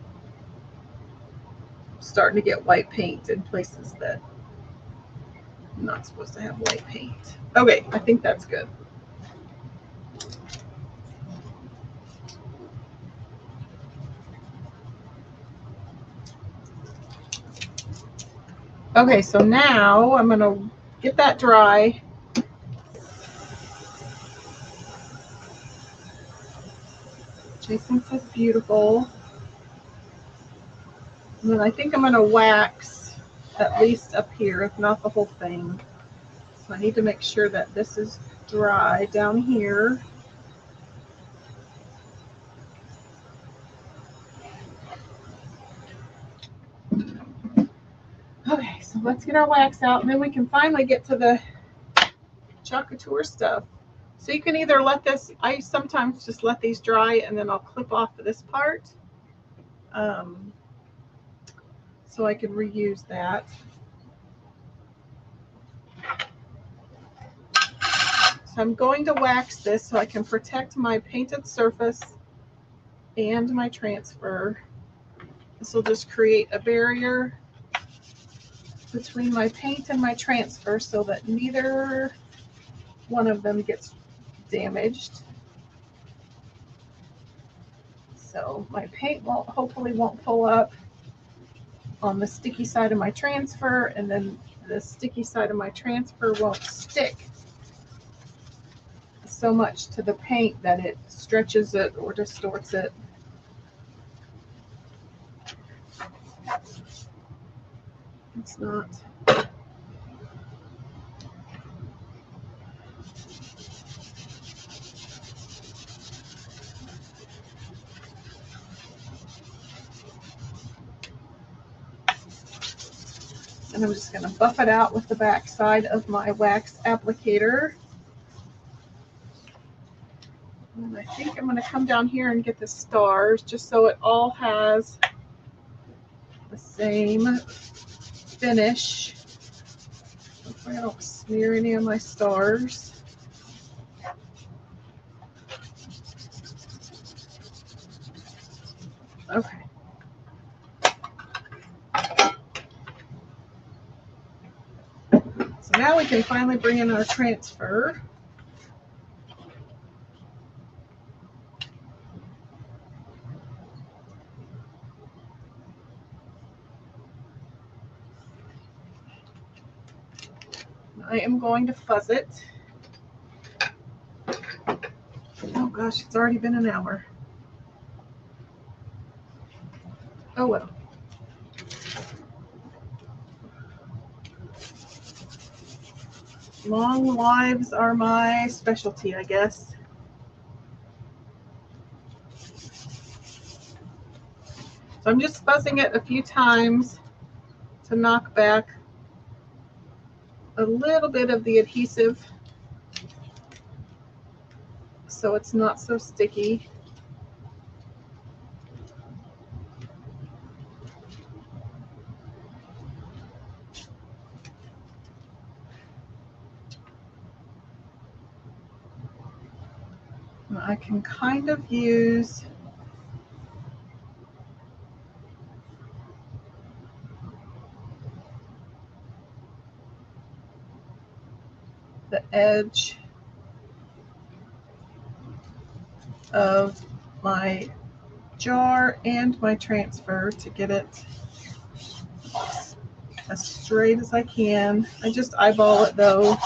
I'm starting to get white paint in places that I'm not supposed to have white paint. Okay, I think that's good. Okay, so now I'm going to get that dry. Jason says beautiful. And then I think I'm going to wax at least up here, if not the whole thing. So I need to make sure that this is dry down here. Okay, so let's get our wax out, and then we can finally get to the Couture stuff. So you can either let this, I sometimes just let these dry and then I'll clip off this part. So I can reuse that. So I'm going to wax this so I can protect my painted surface and my transfer. This will just create a barrier between my paint and my transfer so that neither one of them gets damaged. So my paint hopefully won't pull up on the sticky side of my transfer, and then the sticky side of my transfer won't stick so much to the paint that it stretches it or distorts it. It's not. And I'm just going to buff it out with the back side of my wax applicator. And I think I'm going to come down here and get the stars just so it all has the same finish. Hopefully I don't smear any of my stars. Okay. So now we can finally bring in our transfer. I am going to fuzz it. Oh gosh, it's already been an hour. Oh well. Long lives are my specialty, I guess. So I'm just fuzzing it a few times to knock back a little bit of the adhesive so it's not so sticky. I can kind of use the edge of my jar and my transfer to get it as straight as I can. I just eyeball it though.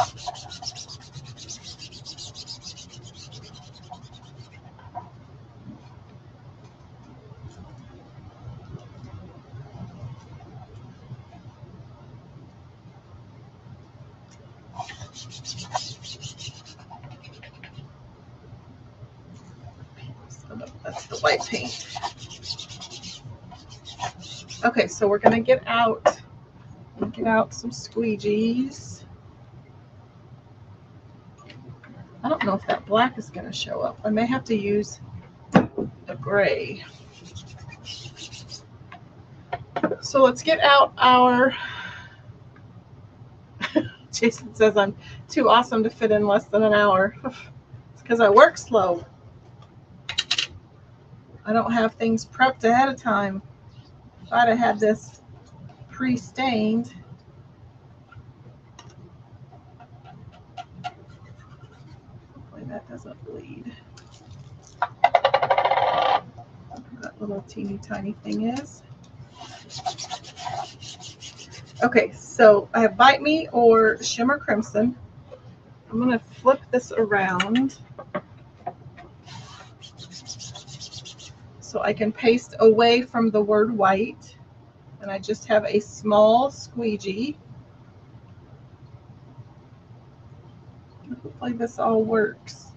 That's the white paint. Okay, so we're gonna get out some squeegees. I don't know if that black is gonna show up. I may have to use a gray. So let's get out our, Jason says I'm too awesome to fit in less than an hour. It's because I work slow. I don't have things prepped ahead of time. If I'd have had this pre-stained, hopefully that doesn't bleed. That little teeny tiny thing is. Okay, so I have Bite Me or Shimmer Crimson. I'm going to flip this around so I can paste away from the word white. And I just have a small squeegee. Hopefully this all works.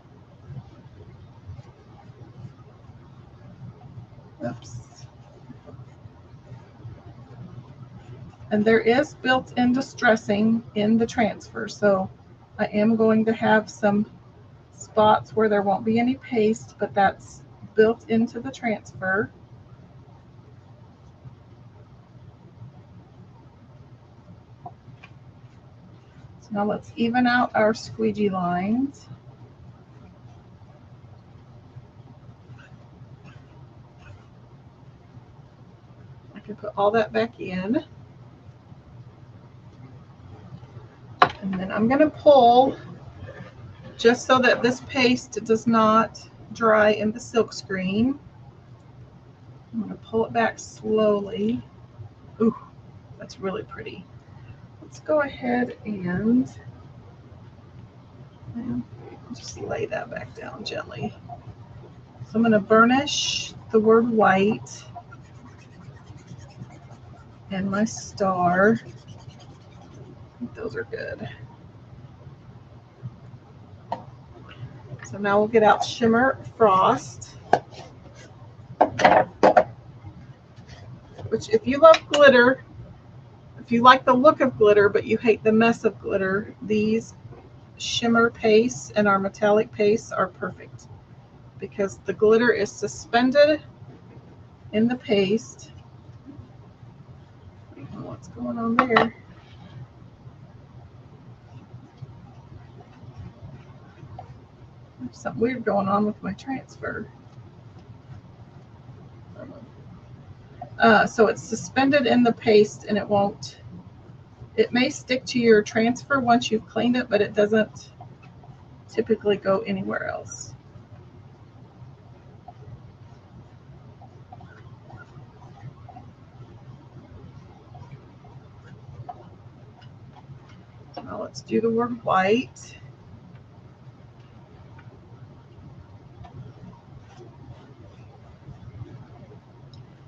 Oops. And there is built-in distressing in the transfer, so I am going to have some spots where there won't be any paste, but that's built into the transfer. So now let's even out our squeegee lines. I can put all that back in. And then I'm going to pull, just so that this paste does not dry in the silk screen. I'm going to pull it back slowly. Ooh, that's really pretty. Let's go ahead and just lay that back down gently. So I'm going to burnish the word white and my star. I think those are good. So now we'll get out Shimmer Frost, which if you love glitter, if you like the look of glitter but you hate the mess of glitter, these shimmer pastes and our metallic pastes are perfect because the glitter is suspended in the paste. I don't know what's going on there. There's something weird going on with my transfer. So it's suspended in the paste and it won't, it may stick to your transfer once you've cleaned it, but it doesn't typically go anywhere else. Now let's do the word white.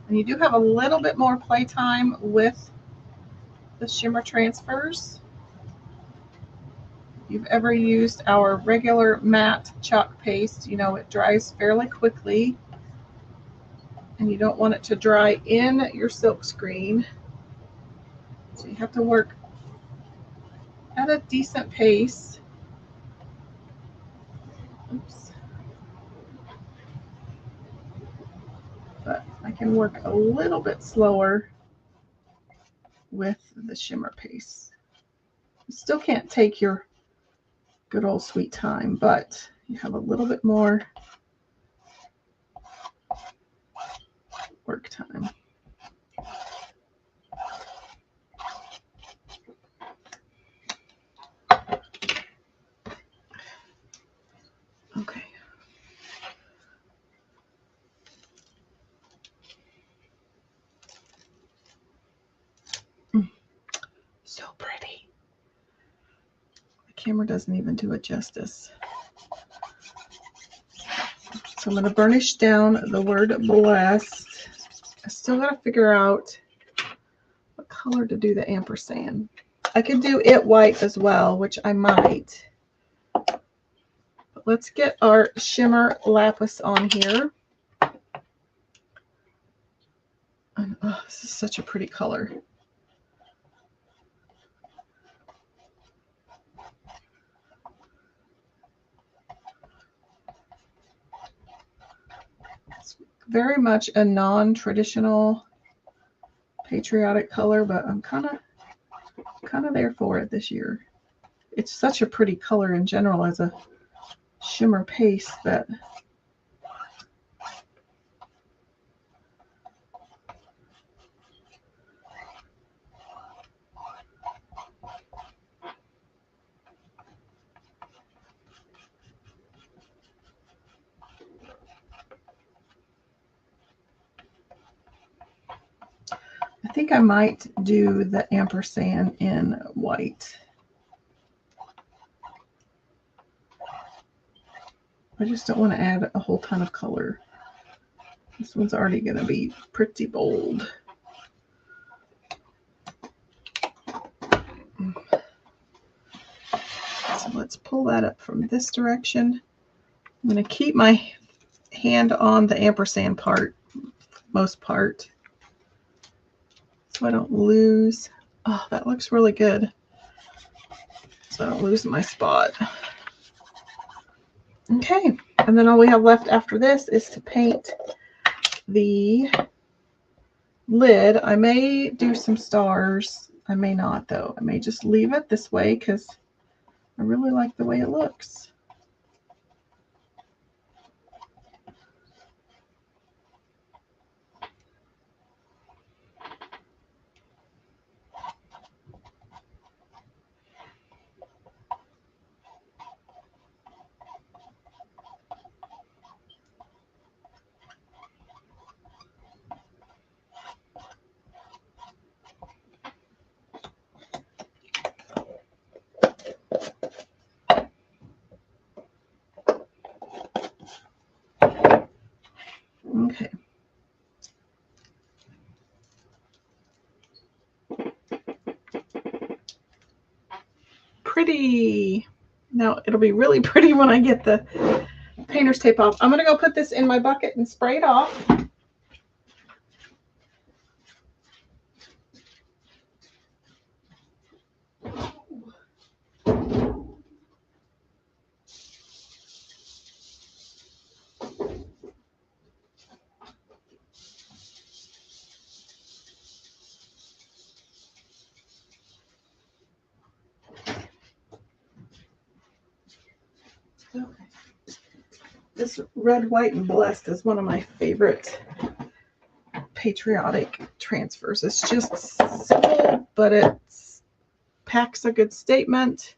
And you do have a little bit more playtime with the shimmer transfers. If you've ever used our regular matte chalk paste, you know it dries fairly quickly and you don't want it to dry in your silk screen. So you have to work at a decent pace. Oops. But I can work a little bit slower with the shimmer paste. You still can't take your good old sweet time, but you have a little bit more work time. Okay. camera doesn't even do it justice. So I'm going to burnish down the word blessed. I still got to figure out what color to do the ampersand. I could do it white as well, which I might. But let's get our shimmer lapis on here. And, oh, this is such a pretty color. It's very much a non-traditional patriotic color, but I'm kind of there for it this year. It's such a pretty color in general as a shimmer paste that I think I might do the ampersand in white. I just don't want to add a whole ton of color. This one's already going to be pretty bold. So let's pull that up from this direction. I'm going to keep my hand on the ampersand part, most part, so I don't lose. Oh, that looks really good. So I don't lose my spot. Okay, and then all we have left after this is to paint the lid. I may do some stars. I may not, though. I may just leave it this way because I really like the way it looks. Okay. Pretty. Now it'll be really pretty when I get the painter's tape off. I'm going to go put this in my bucket and spray it off. Okay. This red, white, and blessed is one of my favorite patriotic transfers. It's just simple, but it packs a good statement.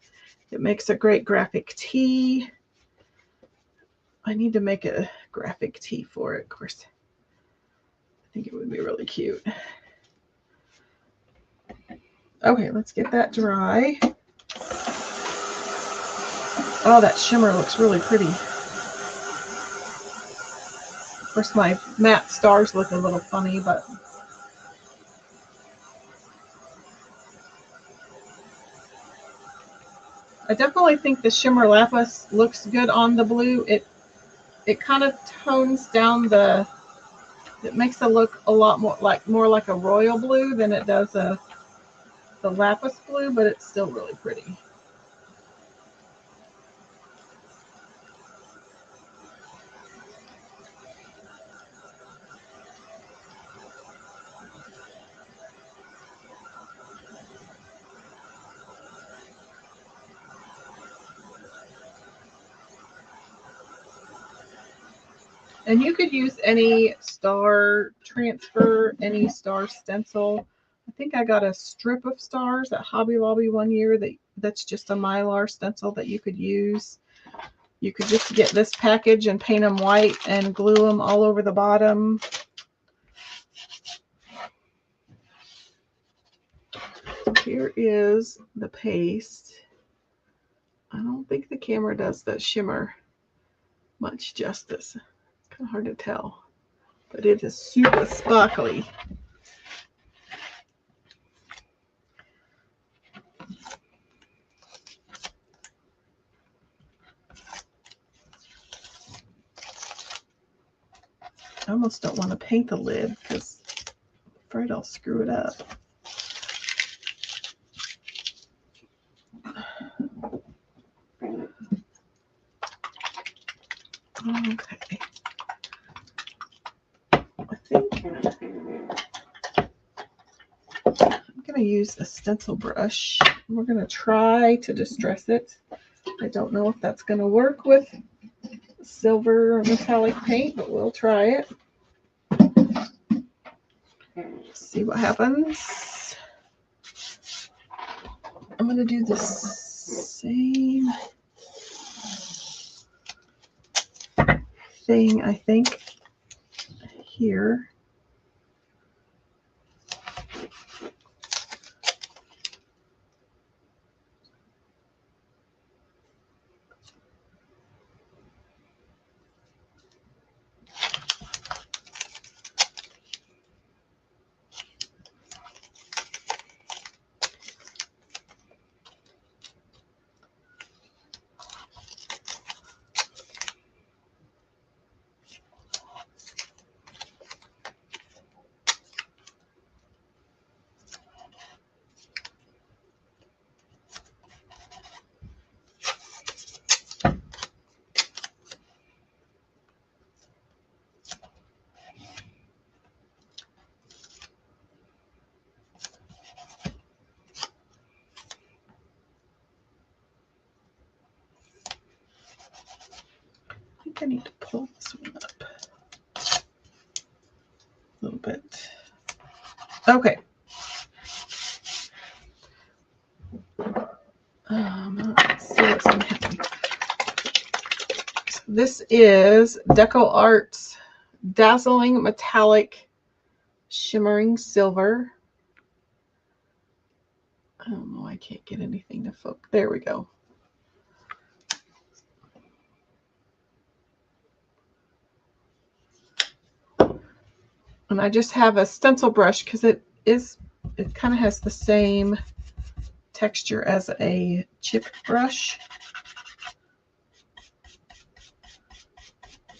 It makes a great graphic tee. I need to make a graphic tee for it, of course. I think it would be really cute. Okay, let's get that dry. Oh, that shimmer looks really pretty. Of course, my matte stars look a little funny, but I definitely think the shimmer lapis looks good on the blue. It kind of tones down the. It makes it look a lot more like a royal blue than it does the lapis blue, but it's still really pretty. And you could use any star transfer, any star stencil. I think I got a strip of stars at Hobby Lobby one year that's just a Mylar stencil that you could use. You could just get this package and paint them white and glue them all over the bottom. So here is the paste. I don't think the camera does the shimmer much justice. It's kind of hard to tell, but it is super sparkly. I almost don't want to paint the lid because I'm afraid I'll screw it up. Okay. I think I'm going to use a stencil brush. We're going to try to distress it. I don't know if that's going to work with silver metallic paint, but we'll try it. See what happens. I'm going to do the same thing, I think, here. I need to pull this one up a little bit. Okay. Let's see what's going to happen. So this is Deco Arts Dazzling Metallic Shimmering Silver. I don't know. I can't get anything to focus. There we go. And I just have a stencil brush because it kind of has the same texture as a chip brush.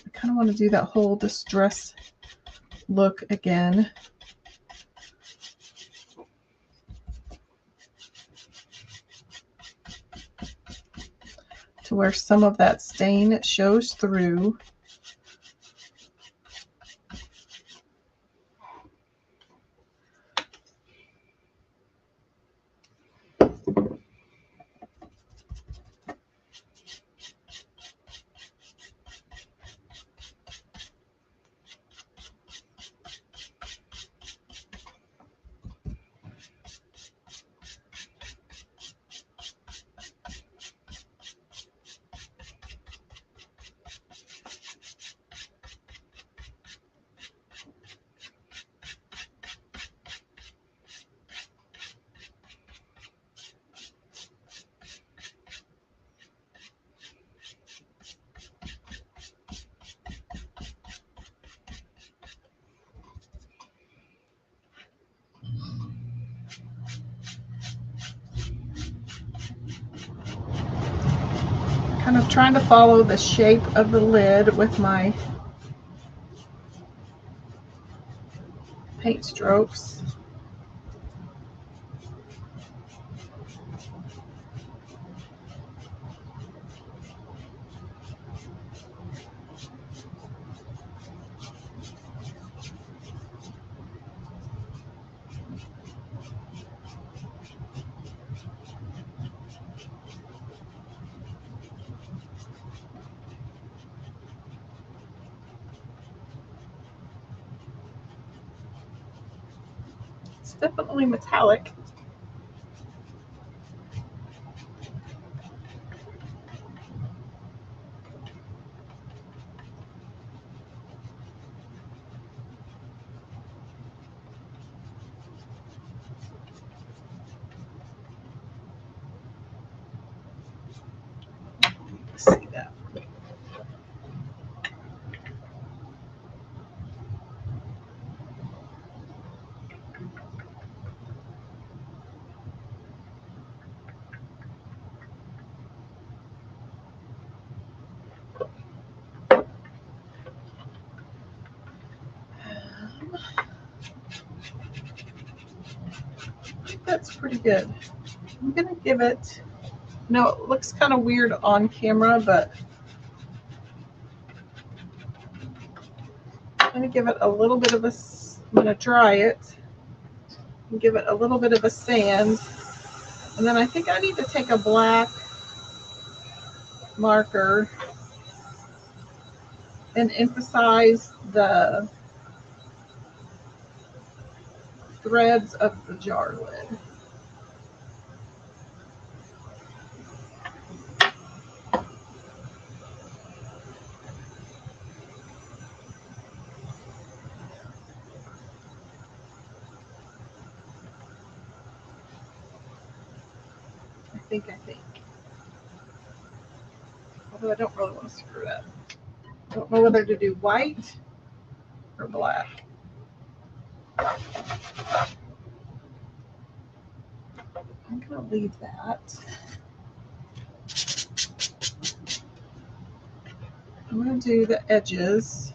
I kind of want to do that whole distress look again. To where some of that stain shows through. Kind of trying to follow the shape of the lid with my paint strokes. It's definitely metallic. see that. That's pretty good. I'm gonna give it, no, it looks kind of weird on camera, but I'm gonna give it a little bit of a, I'm gonna dry it and give it a little bit of a sand. And then I think I need to take a black marker and emphasize the threads of the jar lid. I think. Although I don't really want to screw it up. I don't know whether to do white or black. I'm going to leave that. I'm going to do the edges.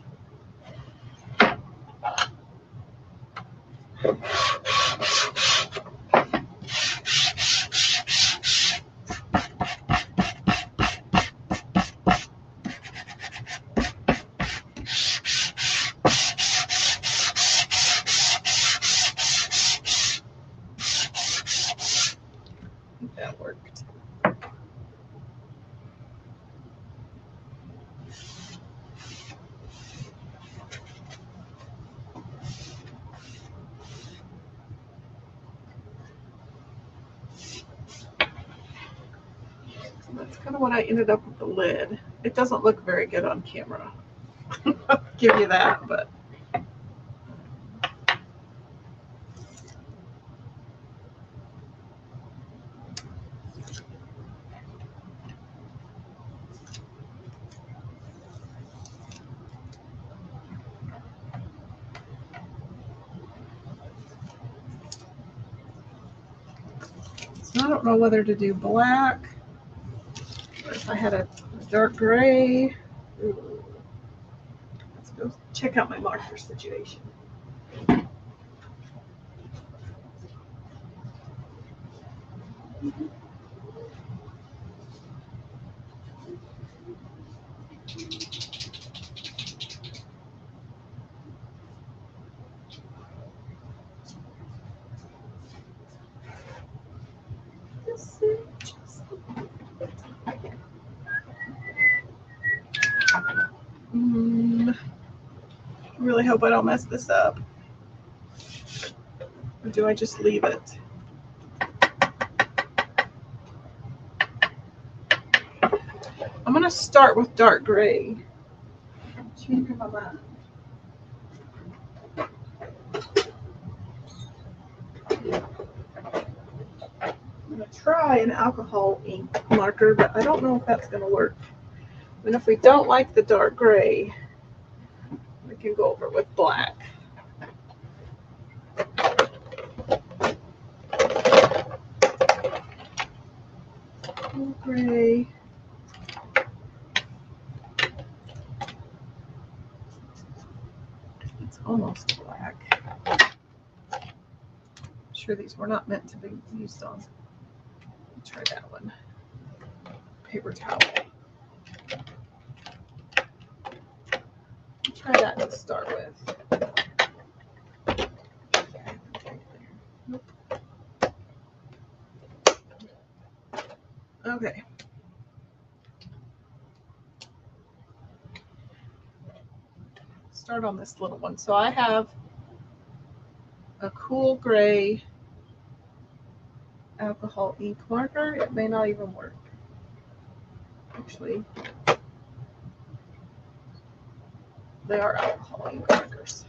That worked. So that's kind of what I ended up with the lid. It doesn't look very good on camera. I'll give you that, but I don't know whether to do black or if I had a dark gray. Ooh. Let's go check out my marker situation. I really hope I don't mess this up. Or do I just leave it? I'm going to start with dark gray. Change my mind. I'm going to try an alcohol ink marker, but I don't know if that's going to work. And if we don't like the dark gray, we can go over it with black. Gray. It's almost black. I'm sure these were not meant to be used on. Let's try that one. Paper towel. Try that to start with. Nope. Okay. Start on this little one. So I have a cool gray alcohol ink marker. It may not even work. Actually, they are alcohol ink markers.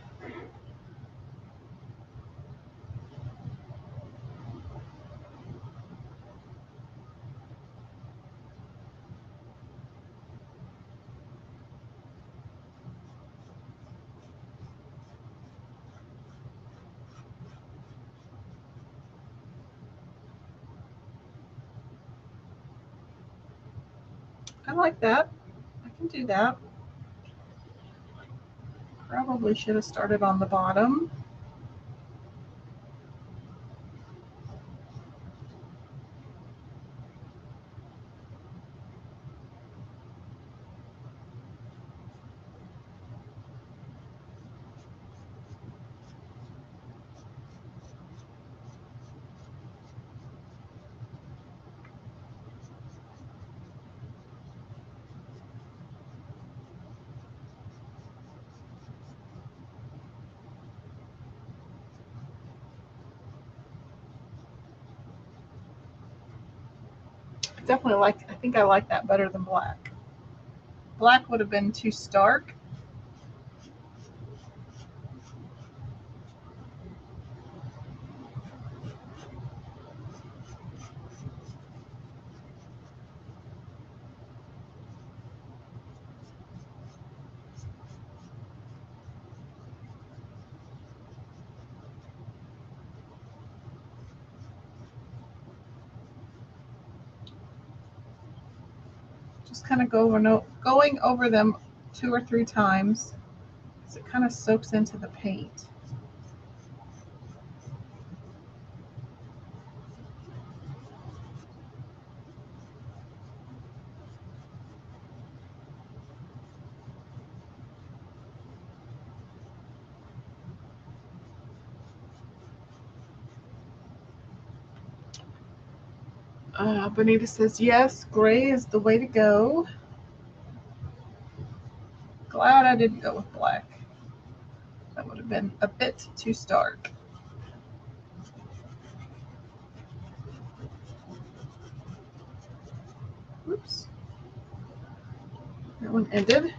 I like that. I can do that. Probably should have started on the bottom. Definitely like, I think I like that better than black. Black would have been too stark. Just kind of going over them 2 or 3 times so it kind of soaks into the paint. Bonita says, yes, gray is the way to go. Glad I didn't go with black. That would have been a bit too stark. Oops. That one ended.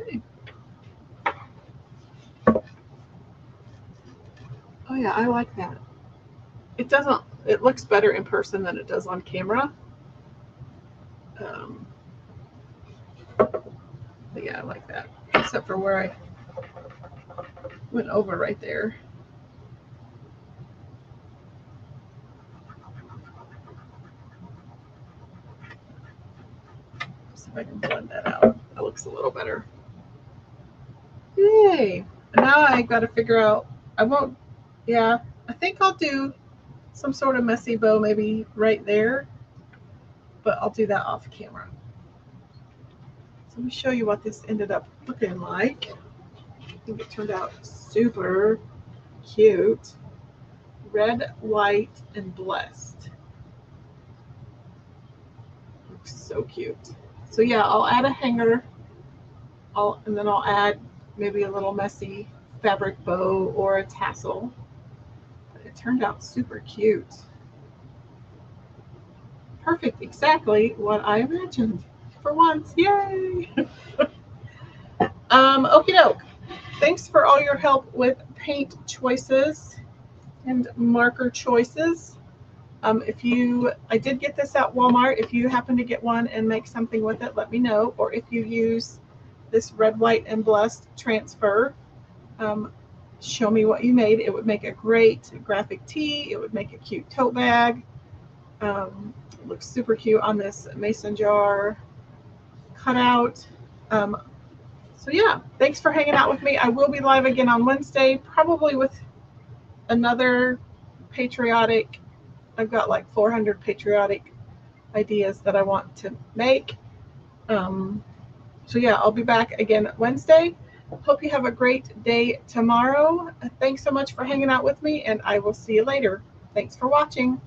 Okay. Oh yeah, I like that. It looks better in person than it does on camera. But yeah, I like that. Except for where I went over right there. See if I can blend that out. That looks a little better. Yay! Now I got to figure out. I think I'll do some sort of messy bow maybe right there, but I'll do that off camera. So let me show you what this ended up looking like. I think it turned out super cute. Red, white, and blessed. Looks so cute. So yeah, I'll add a hanger, and then I'll add maybe a little messy fabric bow or a tassel. But it turned out super cute. Perfect, exactly what I imagined for once. Yay! Okie doke. Thanks for all your help with paint choices and marker choices. I did get this at Walmart. If you happen to get one and make something with it, let me know. Or if you use this red, white, and blessed transfer, show me what you made. It would make a great graphic tee. It would make a cute tote bag. It looks super cute on this mason jar cutout. So yeah, thanks for hanging out with me. I will be live again on Wednesday, probably with another patriotic. I've got like 400 patriotic ideas that I want to make. So yeah, I'll be back again Wednesday. Hope you have a great day tomorrow. Thanks so much for hanging out with me, and I will see you later. Thanks for watching.